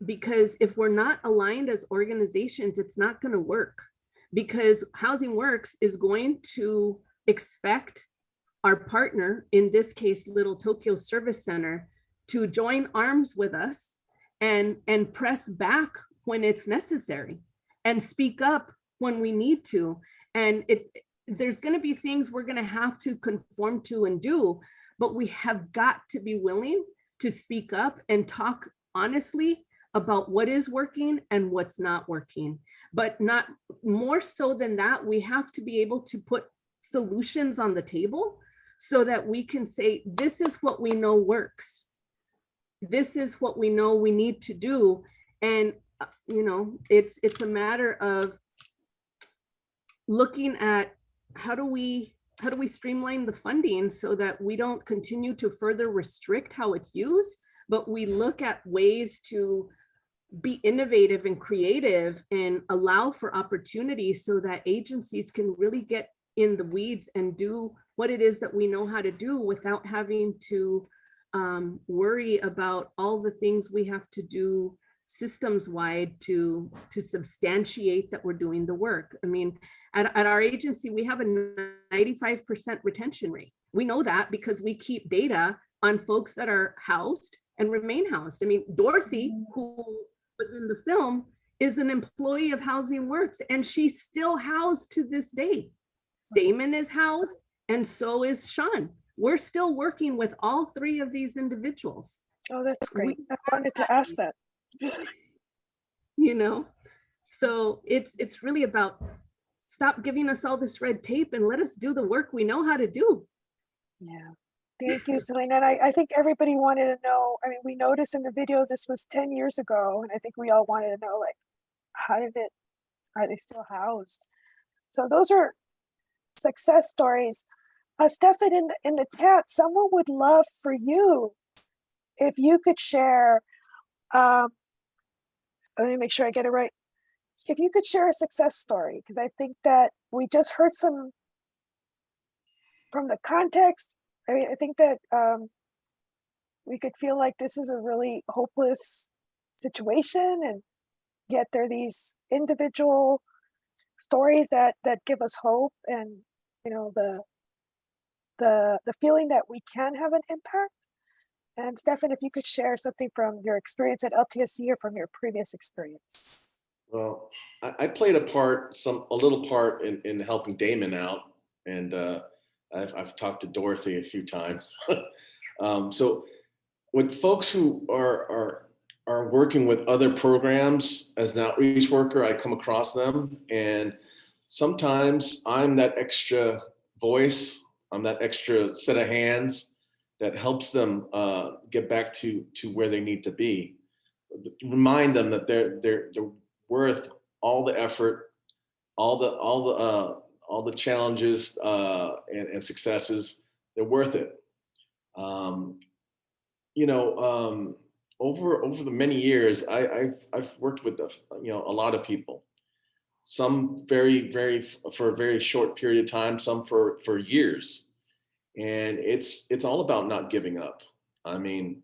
Because if we're not aligned as organizations, it's not going to work. Because Housing Works is going to expect our partner, in this case, Little Tokyo Service Center, to join arms with us and press back when it's necessary and speak up when we need to. And there's going to be things we're going to have to conform to and do, but we have got to be willing to speak up and talk honestly about what is working and what's not working. But not more so than that, we have to be able to put solutions on the table so that we can say, this is what we know works. This is what we know we need to do. And, you know, it's a matter of looking at how do we streamline the funding so that we don't continue to further restrict how it's used, but we look at ways to be innovative and creative and allow for opportunities so that agencies can really get in the weeds and do what it is that we know how to do without having to worry about all the things we have to do systems wide to substantiate that we're doing the work. I mean, at our agency, we have a 95% retention rate. We know that because we keep data on folks that are housed and remain housed. I mean, Dorothy, who was in the film, is an employee of Housing Works, and she's still housed to this day. Damon is housed, and so is Sean. We're still working with all 3 of these individuals. Oh, that's great. I wanted to ask that. You know, so it's really about, stop giving us all this red tape and let us do the work we know how to do. Yeah. Thank you, Celina. And I think everybody wanted to know, I mean, we noticed in the video, this was 10 years ago, and I think we all wanted to know, like, are they still housed? So those are success stories. Stefan, in the chat, someone would love for you, if you could share, let me make sure I get it right. If you could share a success story, because I think that we just heard some from the context. I mean, I think that we could feel like this is a really hopeless situation, and yet there are these individual stories that give us hope, and the feeling that we can have an impact. And Stephen, if you could share something from your experience at LTSC or from your previous experience. Well, I played a little part in helping Damon out, and I've talked to Dorothy a few times. So with folks who are working with other programs as an outreach worker, I come across them, and sometimes I'm that extra voice, I'm that extra set of hands that helps them get back to where they need to be. Remind them that they're worth all the effort, all the challenges and successes. They're worth it. Over the many years, I've worked with a lot of people. Some for a very short period of time, some for years, and it's all about not giving up. I mean,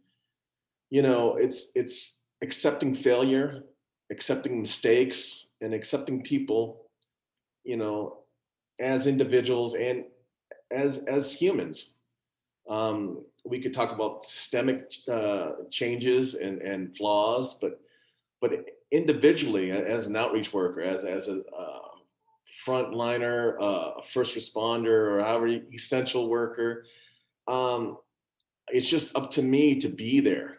it's accepting failure, accepting mistakes, and accepting people, as individuals and as humans. We could talk about systemic changes and flaws, but individually, as an outreach worker, as a frontliner, a first responder, or however essential worker, it's just up to me to be there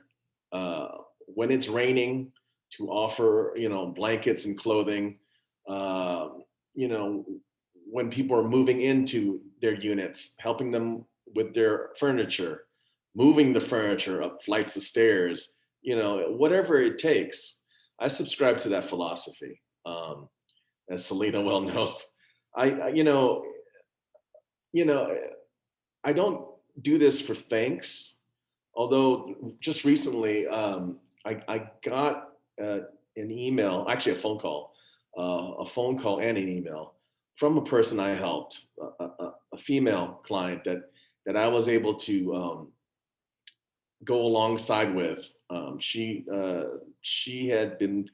when it's raining, to offer blankets and clothing. When people are moving into their units, helping them with their furniture, moving the furniture up flights of stairs, whatever it takes. I subscribe to that philosophy, as Celina well knows. I don't do this for thanks, although just recently I got an email, actually a phone call and an email from a person I helped, a female client that I was able to go alongside with. She had been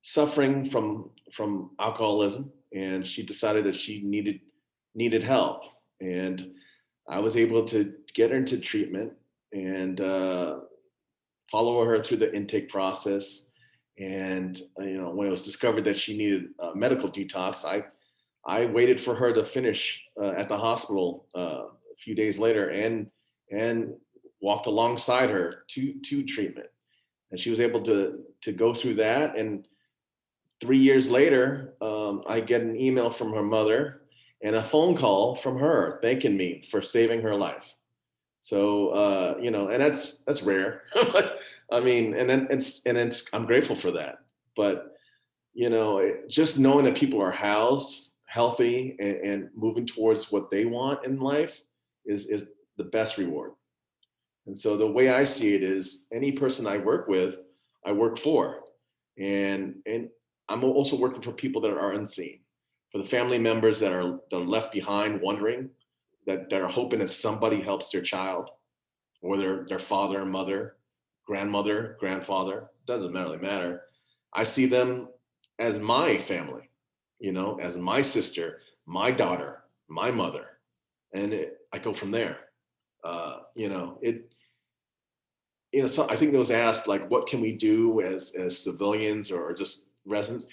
suffering from alcoholism, and she decided that she needed help. And I was able to get her into treatment and follow her through the intake process. And when it was discovered that she needed a medical detox, I waited for her to finish at the hospital a few days later and walked alongside her to treatment. And she was able to go through that. And 3 years later, I get an email from her mother and a phone call from her thanking me for saving her life. So, and that's rare. I mean, I'm grateful for that. But, just knowing that people are housed, healthy, and moving towards what they want in life is the best reward. And so the way I see it is, any person I work with, I work for. And I'm also working for people that are unseen, for the family members that are left behind, wondering, that are hoping that somebody helps their child, or their father, mother, grandmother, grandfather, doesn't really matter. I see them as my family, as my sister, my daughter, my mother, and I go from there. So I think it was asked, like, what can we do as civilians or just residents?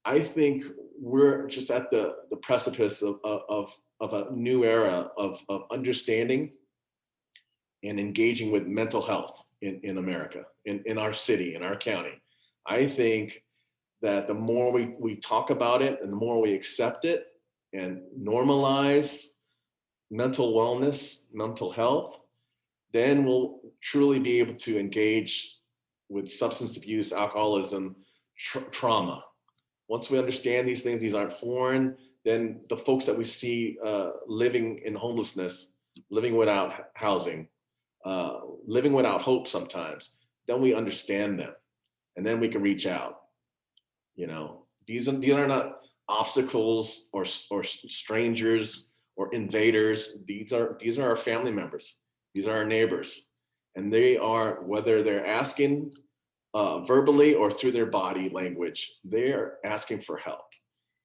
I think we're just at the precipice of a new era of understanding and engaging with mental health in America, in our city, in our county. I think that the more we talk about it and the more we accept it and normalize mental wellness, mental health, then we'll truly be able to engage with substance abuse, alcoholism, trauma. Once we understand these things, these aren't foreign, then the folks that we see living in homelessness, living without housing, living without hope sometimes, then we understand them, and then we can reach out. These are not obstacles or strangers or invaders. These are our family members. These are our neighbors, And they are, whether they're asking verbally or through their body language, they're asking for help.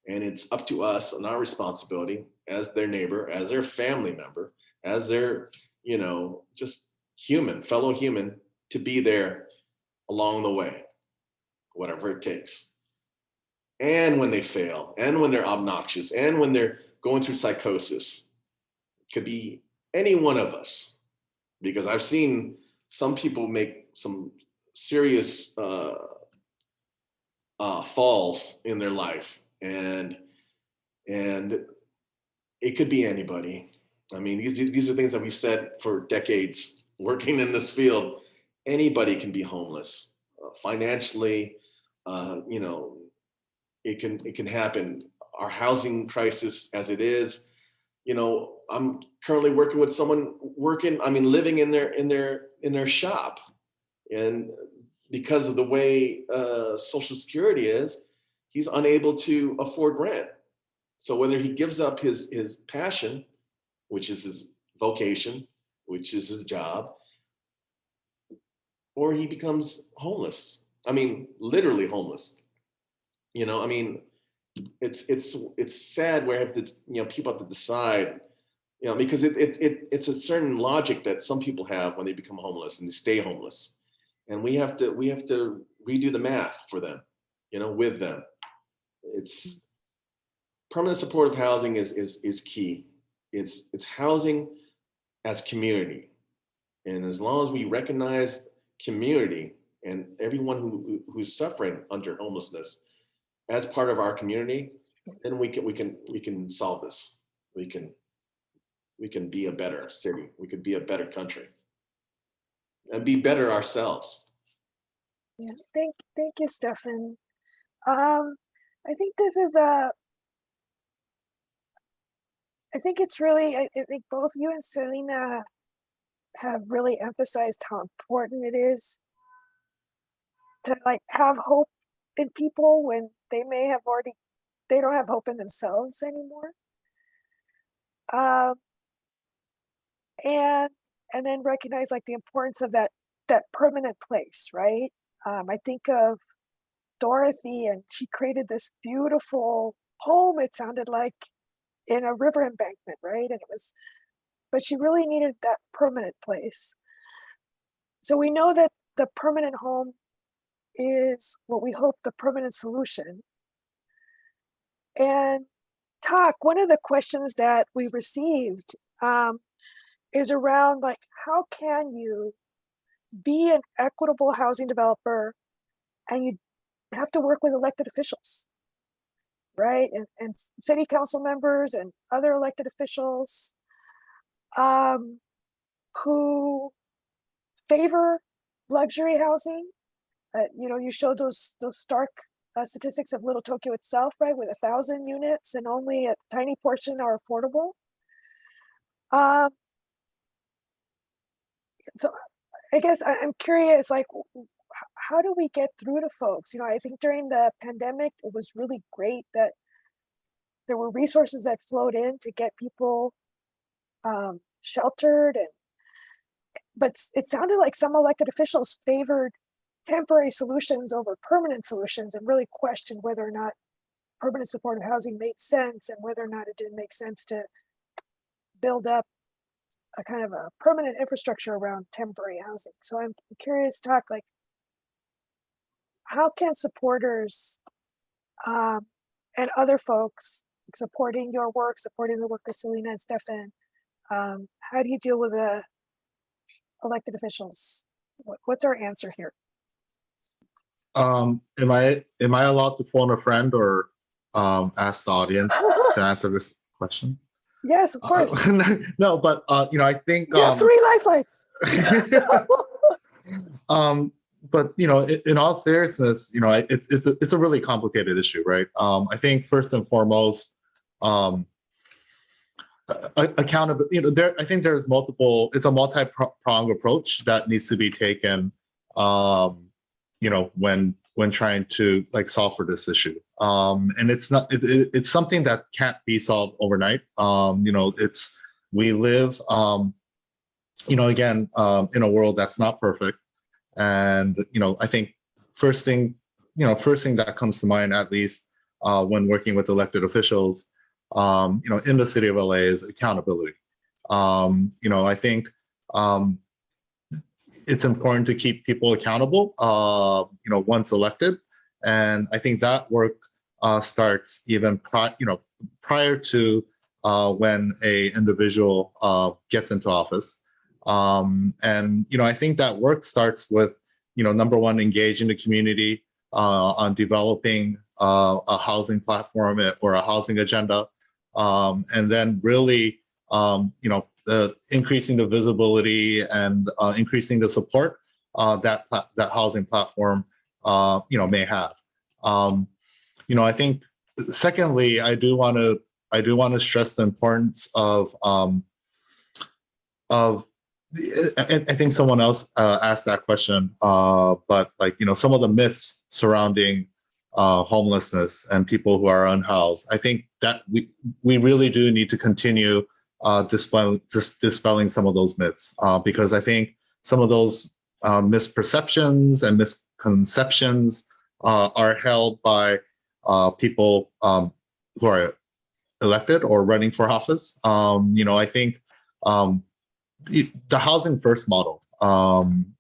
And it's up to us and our responsibility as their neighbor, as their family member, as their, just fellow human, to be there along the way, whatever it takes. And when they fail, and when they're obnoxious, and when they're going through psychosis, it could be any one of us. Because I've seen some people make some serious falls in their life, and it could be anybody. I mean, these are things that we've said for decades working in this field. Anybody can be homeless financially. It can happen. Our housing crisis, as it is, I'm currently working with someone living in their shop, and because of the way Social Security is, he's unable to afford rent. So whether he gives up his passion, which is his vocation, which is his job, or he becomes homeless. I mean, literally homeless. It's sad where people have to decide, because it's a certain logic that some people have when they become homeless and they stay homeless, and we have to redo the math for them, with them. It's permanent supportive housing is key. It's housing as community, and as long as we recognize community and everyone who's suffering under homelessness as part of our community, then we can solve this. We can be a better city. We could be a better country, and be better ourselves. Yeah, thank you, Stephen. I think this is I think it's really, I think both you and Celina have really emphasized how important it is to have hope in people when they don't have hope in themselves anymore. And then recognize the importance of that permanent place, right? I think of Dorothy, and she created this beautiful home, it sounded like, in a river embankment, right? But she really needed that permanent place. So we know that the permanent home is what we hope the permanent solution. And one of the questions that we received is around how can you be an equitable housing developer and you have to work with elected officials, right? And city council members and other elected officials who favor luxury housing. You showed those stark statistics of Little Tokyo itself, right, with 1,000 units and only a tiny portion are affordable. So I guess I'm curious, how do we get through to folks? I think during the pandemic, it was really great that there were resources that flowed in to get people sheltered, but it sounded like some elected officials favored temporary solutions over permanent solutions and really questioned whether or not permanent supportive housing made sense and whether or not it didn't make sense to build up a kind of a permanent infrastructure around temporary housing. So I'm curious, how can supporters and other folks supporting your work, supporting the work of Celina and Stephen, how do you deal with the elected officials? What's our answer here? Am I allowed to phone a friend or ask the audience to answer this question? Yes, of course. No, but I think you have 3 lifelines. But in all seriousness, it's a really complicated issue, right? I think first and foremost, accountability. I think there's multiple. It's a multi-pronged approach that needs to be taken. When trying to solve for this issue, and it's something that can't be solved overnight. We live again, in a world that's not perfect. And, I think first thing that comes to mind, at least when working with elected officials, in the city of LA is accountability. I think it's important to keep people accountable, once elected. And I think that work starts even prior to when a individual gets into office. And I think that work starts with, number one, engaging the community on developing a housing platform or a housing agenda, and then really, increasing the visibility and increasing the support that housing platform, may have. I think, secondly, I do want to stress the importance of I think someone else asked that question, but some of the myths surrounding homelessness and people who are unhoused. I think that we really do need to continue dispelling some of those myths, because I think some of those misperceptions and misconceptions are held by people who are elected or running for office. I think the housing first model, and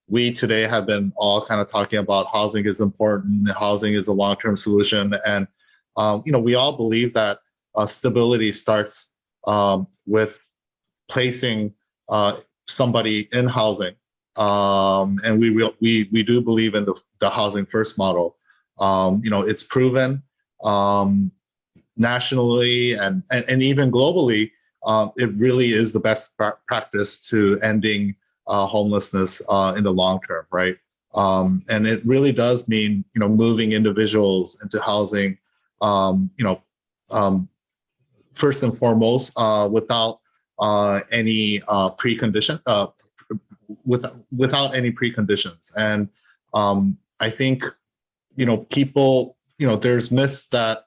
we today have been all kind of talking about housing is important, housing is a long-term solution. And, we all believe that stability starts with placing somebody in housing. And we do believe in the housing first model. It's proven nationally and even globally. It really is the best practice to ending homelessness in the long term, right? And it really does mean, moving individuals into housing, first and foremost, without any precondition, without any preconditions. And I think, people, there's myths that,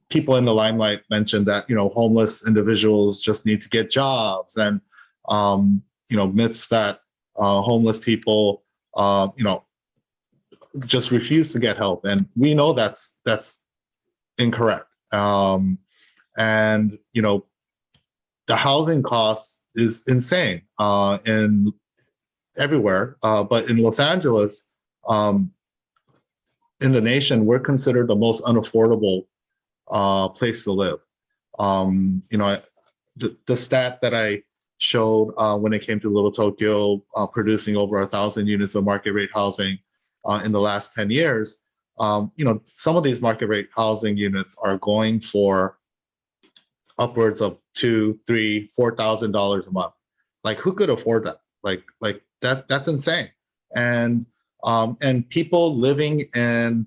people in the limelight mentioned that, homeless individuals just need to get jobs, and, myths that homeless people, just refuse to get help. And we know that's incorrect. And, the housing cost is insane in everywhere. But in Los Angeles, in the nation, we're considered the most unaffordable place to live. The stat that I showed when it came to Little Tokyo producing over 1,000 units of market rate housing in the last 10 years, some of these market rate housing units are going for upwards of $2,000, $3,000, $4,000 a month. Like, who could afford that? Like that's insane. And people living in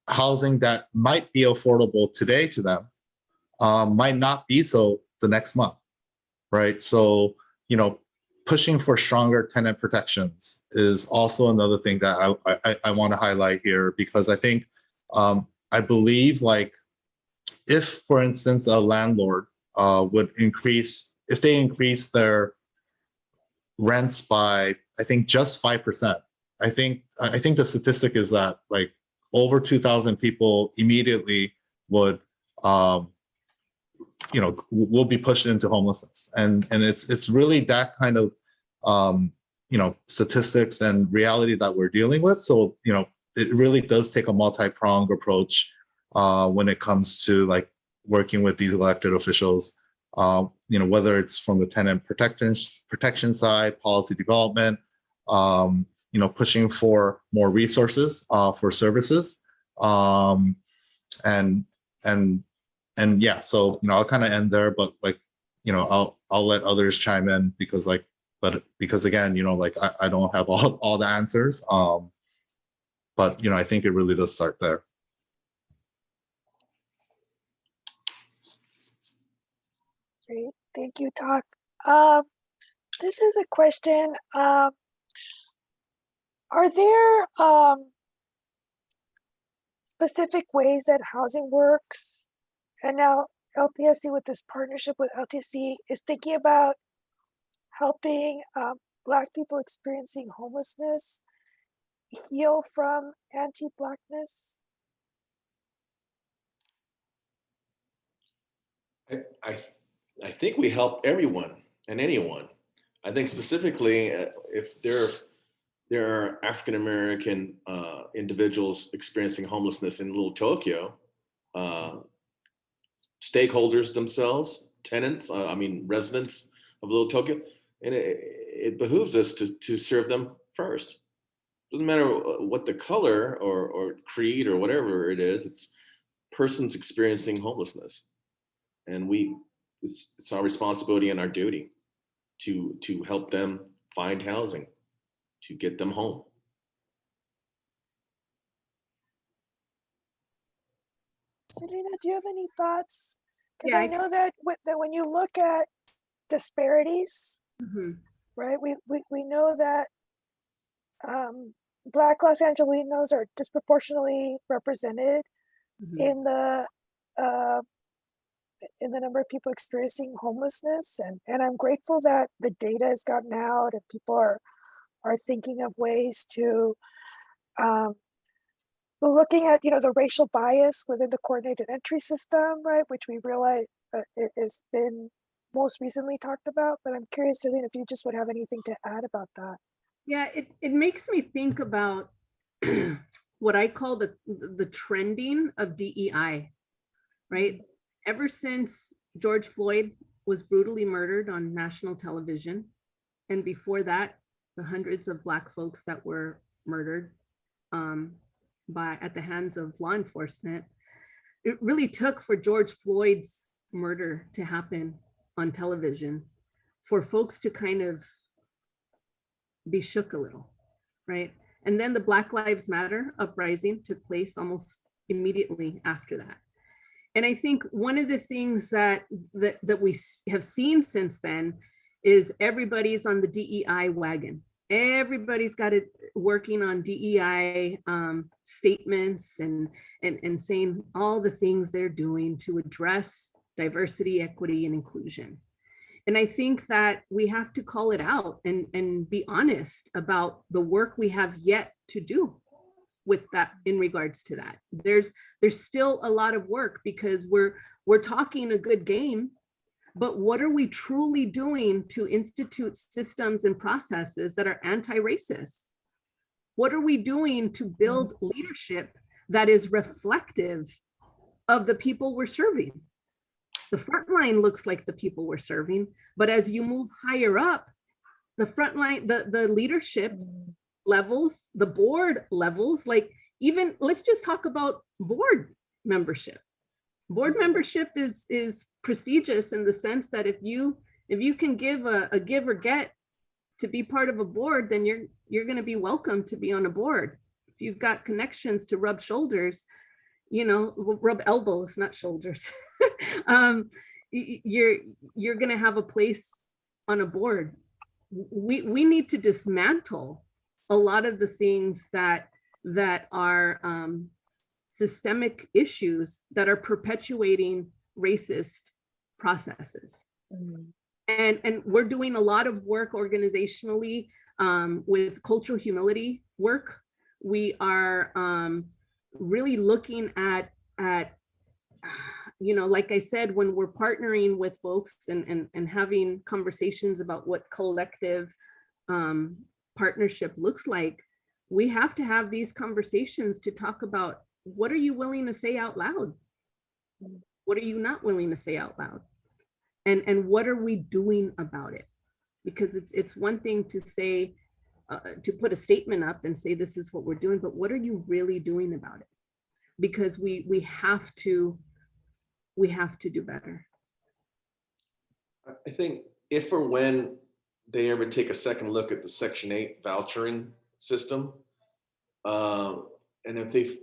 housing that might be affordable today to them might not be so the next month, right? So, pushing for stronger tenant protections is also another thing that I want to highlight here, because I think, I believe, if, for instance, a landlord would increase their rents by, I think, just 5%. I think the statistic is that over 2,000 people immediately would, will be pushed into homelessness. And it's really that kind of, statistics and reality that we're dealing with. So, it really does take a multi-pronged approach when it comes to working with these elected officials, whether it's from the tenant protection side, policy development, pushing for more resources for services, and yeah. So I'll kind of end there, but I'll let others chime in, because again, I don't have all the answers, but I think it really does start there. Great, thank you, Tak. This is a question. Are there specific ways that housing works? And now LTSC, with this partnership with LTSC, is thinking about helping Black people experiencing homelessness heal from anti-Blackness? I think we help everyone and anyone. I think specifically if there are African American individuals experiencing homelessness in Little Tokyo, stakeholders themselves, tenants, residents of Little Tokyo, and it behooves us to serve them first. Doesn't matter what the color or creed or whatever it is, it's persons experiencing homelessness. And it's our responsibility and our duty to help them find housing, to get them home. Celina, do you have any thoughts? Because Yeah, I know that when you look at disparities, Mhm. right, we know that Black Los Angelenos are disproportionately represented Mhm. in the number of people experiencing homelessness, and I'm grateful that the data has gotten out and people are thinking of ways to looking at the racial bias within the coordinated entry system, right, which we realize has been most recently talked about. But I'm curious, Celina, if you just would have anything to add about that. Yeah, it makes me think about what I call the trending of DEI, right? Ever since George Floyd was brutally murdered on national television, and before that, the hundreds of Black folks that were murdered at the hands of law enforcement, it really took for George Floyd's murder to happen on television for folks to kind of be shook a little, right? And then the Black Lives Matter uprising took place almost immediately after that. And I think one of the things that we have seen since then is everybody's on the DEI wagon. Everybody's got it working on DEI statements and saying all the things they're doing to address diversity, equity, and inclusion. And I think that we have to call it out and be honest about the work we have yet to do with that in regards to that. There's still a lot of work because we're talking a good game, but what are we truly doing to institute systems and processes that are anti-racist? What are we doing to build leadership that is reflective of the people we're serving? The front line looks like the people we're serving, but as you move higher up, the front line, the leadership levels, the board levels, like even let's just talk about board membership. Board membership is prestigious in the sense that if you can give a give or get to be part of a board, then you're going to be welcome to be on a board. If you've got connections to rub shoulders, rub elbows, not shoulders. You're going to have a place on a board. We need to dismantle a lot of the things that are systemic issues that are perpetuating racist processes. And we're doing a lot of work organizationally with cultural humility work. We are really looking at like I said, when we're partnering with folks and having conversations about what collective partnership looks like, we have to have these conversations to talk about what are you willing to say out loud? What are you not willing to say out loud? And what are we doing about it? Because it's one thing to say, to put a statement up and say, this is what we're doing, but what are you really doing about it? Because we have to do better. I think if or when they ever take a second look at the Section 8 vouchering system, and if they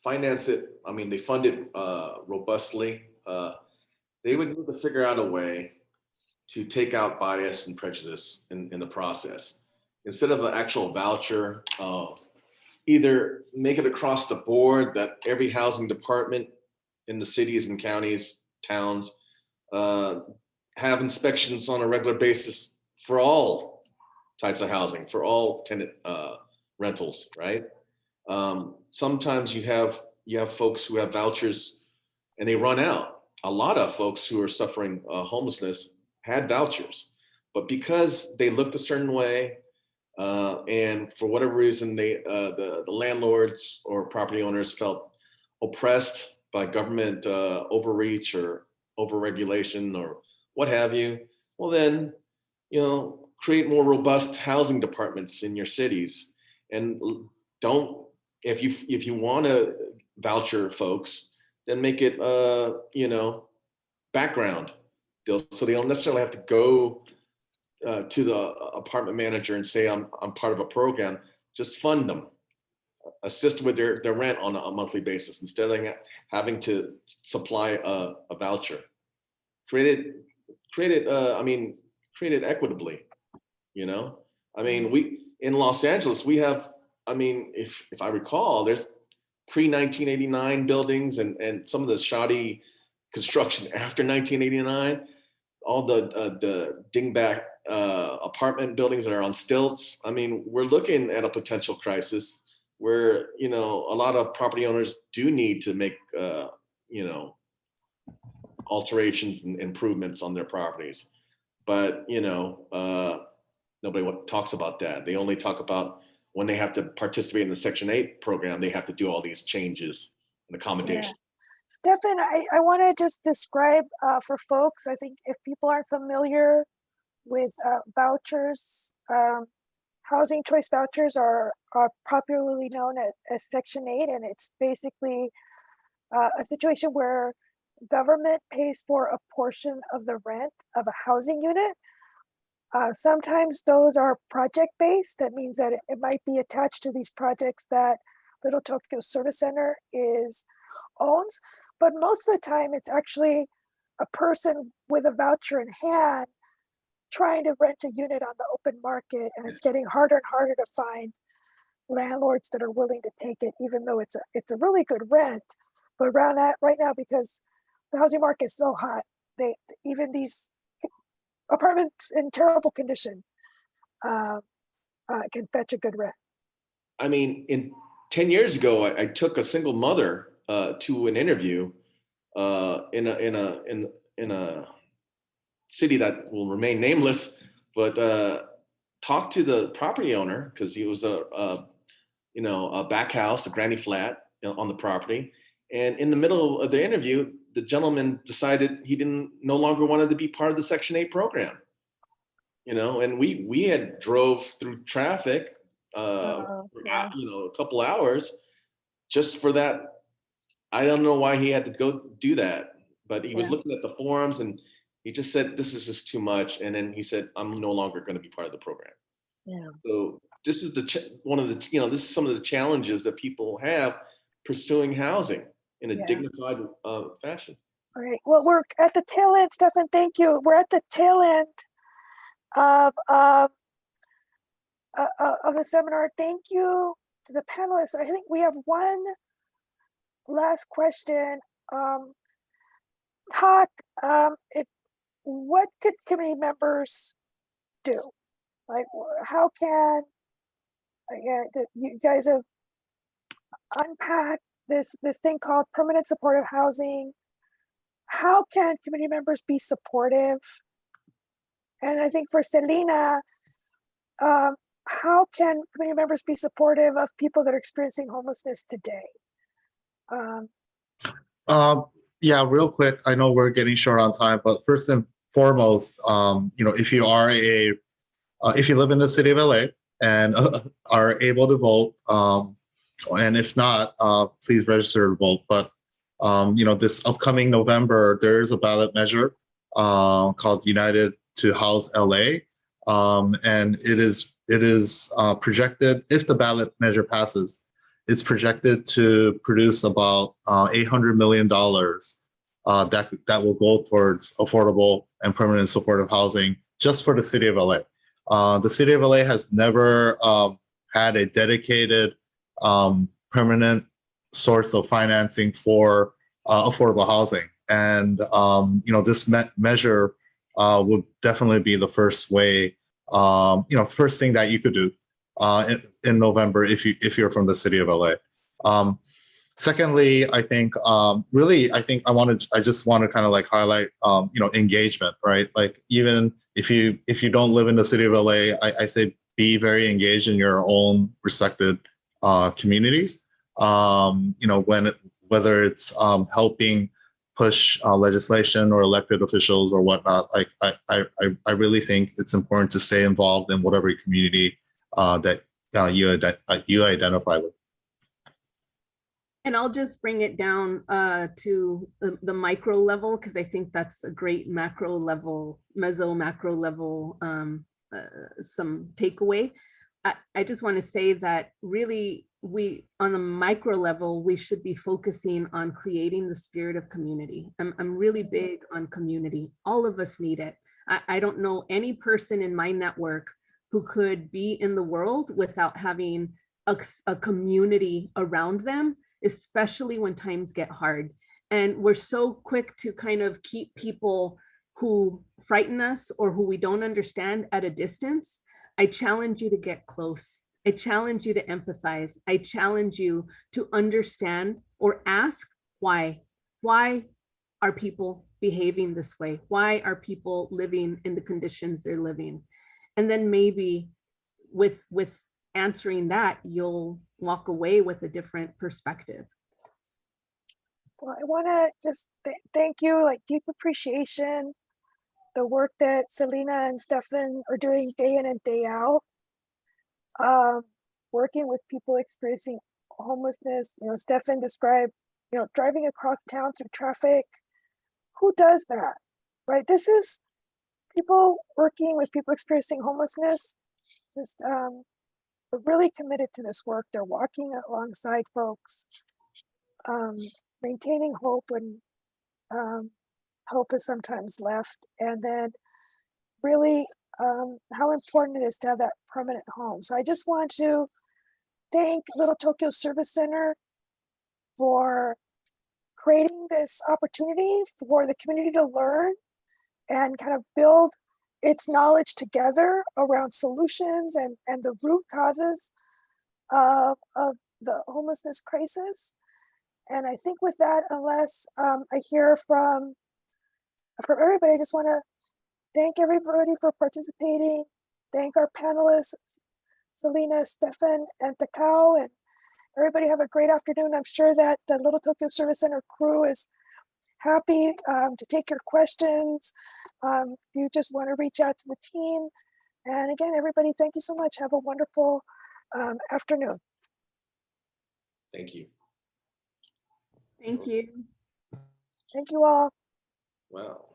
finance it, they fund it robustly, they would need to figure out a way to take out bias and prejudice in the process. Instead of an actual voucher, either make it across the board that every housing department in the cities and counties towns have inspections on a regular basis for all types of housing, for all tenant rentals, right? Sometimes you have folks who have vouchers and they run out. A lot of folks who are suffering homelessness had vouchers, but because they looked a certain way, and for whatever reason, the landlords or property owners felt oppressed by government overreach or overregulation or what have you, well then, create more robust housing departments in your cities, and don't, if you want to voucher folks, then make it background deal, so they don't necessarily have to go to the apartment manager and say I'm part of a program. Just fund them, assist with their rent on a monthly basis instead of having to supply a voucher. Create it equitably. We in Los Angeles, we have, if I recall, there's pre-1989 buildings and some of the shoddy construction after 1989, all the dingbat apartment buildings that are on stilts. We're looking at a potential crisis where, a lot of property owners do need to make, alterations and improvements on their properties. But, nobody talks about that. They only talk about when they have to participate in the Section 8 program, they have to do all these changes and accommodations. Yeah. Stephen, I want to just describe for folks, I think if people aren't familiar with vouchers, housing choice vouchers are popularly known as Section 8, and it's basically a situation where government pays for a portion of the rent of a housing unit. Sometimes those are project-based. That means that it might be attached to these projects that Little Tokyo Service Center owns, but most of the time it's actually a person with a voucher in hand trying to rent a unit on the open market, and it's getting harder and harder to find landlords that are willing to take it, even though it's a really good rent. But right now, because the housing market is so hot, even these apartments in terrible condition can fetch a good rent. 10 years ago, I took a single mother to an interview in a city that will remain nameless, but talked to the property owner because he was a back house, a granny flat on the property. And in the middle of the interview, the gentleman decided he no longer wanted to be part of the Section 8 program. And we had drove through traffic, a couple hours just for that. I don't know why he had to go do that, but he was looking at the forums and he just said, this is just too much. And then he said, I'm no longer going to be part of the program. Yeah. So this is this is some of the challenges that people have pursuing housing in a dignified fashion. All right. Well, we're at the tail end, Stephen. Thank you. We're at the tail end of the seminar. Thank you to the panelists. I think we have one last question. What could community members do? Like, how can, again, you guys have unpacked this thing called permanent supportive housing. How can community members be supportive? And I think for Celina, how can community members be supportive of people that are experiencing homelessness today? Yeah, real quick. I know we're getting short on time, but first and foremost, if you are if you live in the city of LA and are able to vote, and if not, please register to vote. But this upcoming November, there is a ballot measure called United to House LA, and it is projected, if the ballot measure passes, it's projected to produce about $800 million that will go towards affordable and permanent supportive housing just for the city of LA. The city of LA has never had a dedicated permanent source of financing for affordable housing. And this measure would definitely be the first way, first thing that you could do in November if you're from the city of LA. Secondly, I think I just want to kind of like highlight engagement, right? Like even if you don't live in the city of LA, I say be very engaged in your own respected communities. Whether it's helping push legislation or elected officials or whatnot, like I really think it's important to stay involved in whatever community that you identify with. And I'll just bring it down to the micro level, because I think that's a great macro level, macro level, some takeaway. I just want to say that really on the micro level, we should be focusing on creating the spirit of community. I'm really big on community. All of us need it. I don't know any person in my network who could be in the world without having a community around them, especially when times get hard. And we're so quick to kind of keep people who frighten us or who we don't understand at a distance. I challenge you to get close. I challenge you to empathize. I challenge you to understand or ask why. Why are people behaving this way? Why are people living in the conditions they're living? And then maybe with answering that, you'll walk away with a different perspective. Well, I want to just thank you, like deep appreciation, the work that Celina and Stephen are doing day in and day out, working with people experiencing homelessness. Stephen described, driving across town through traffic. Who does that, right? This is people working with people experiencing homelessness. Just are really committed to this work. They're walking alongside folks, maintaining hope when hope is sometimes left, and then really how important it is to have that permanent home. So I just want to thank Little Tokyo Service Center for creating this opportunity for the community to learn and kind of build its knowledge together around solutions and the root causes of the homelessness crisis. And I think with that, unless I hear from everybody, I just want to thank everybody for participating. Thank our panelists, Celina, Stephen, and Takao, and everybody have a great afternoon. I'm sure that the Little Tokyo Service Center crew is happy to take your questions. You just want to reach out to the team. And again, everybody, thank you so much. Have a wonderful afternoon. Thank you. Thank you. Thank you all. Wow.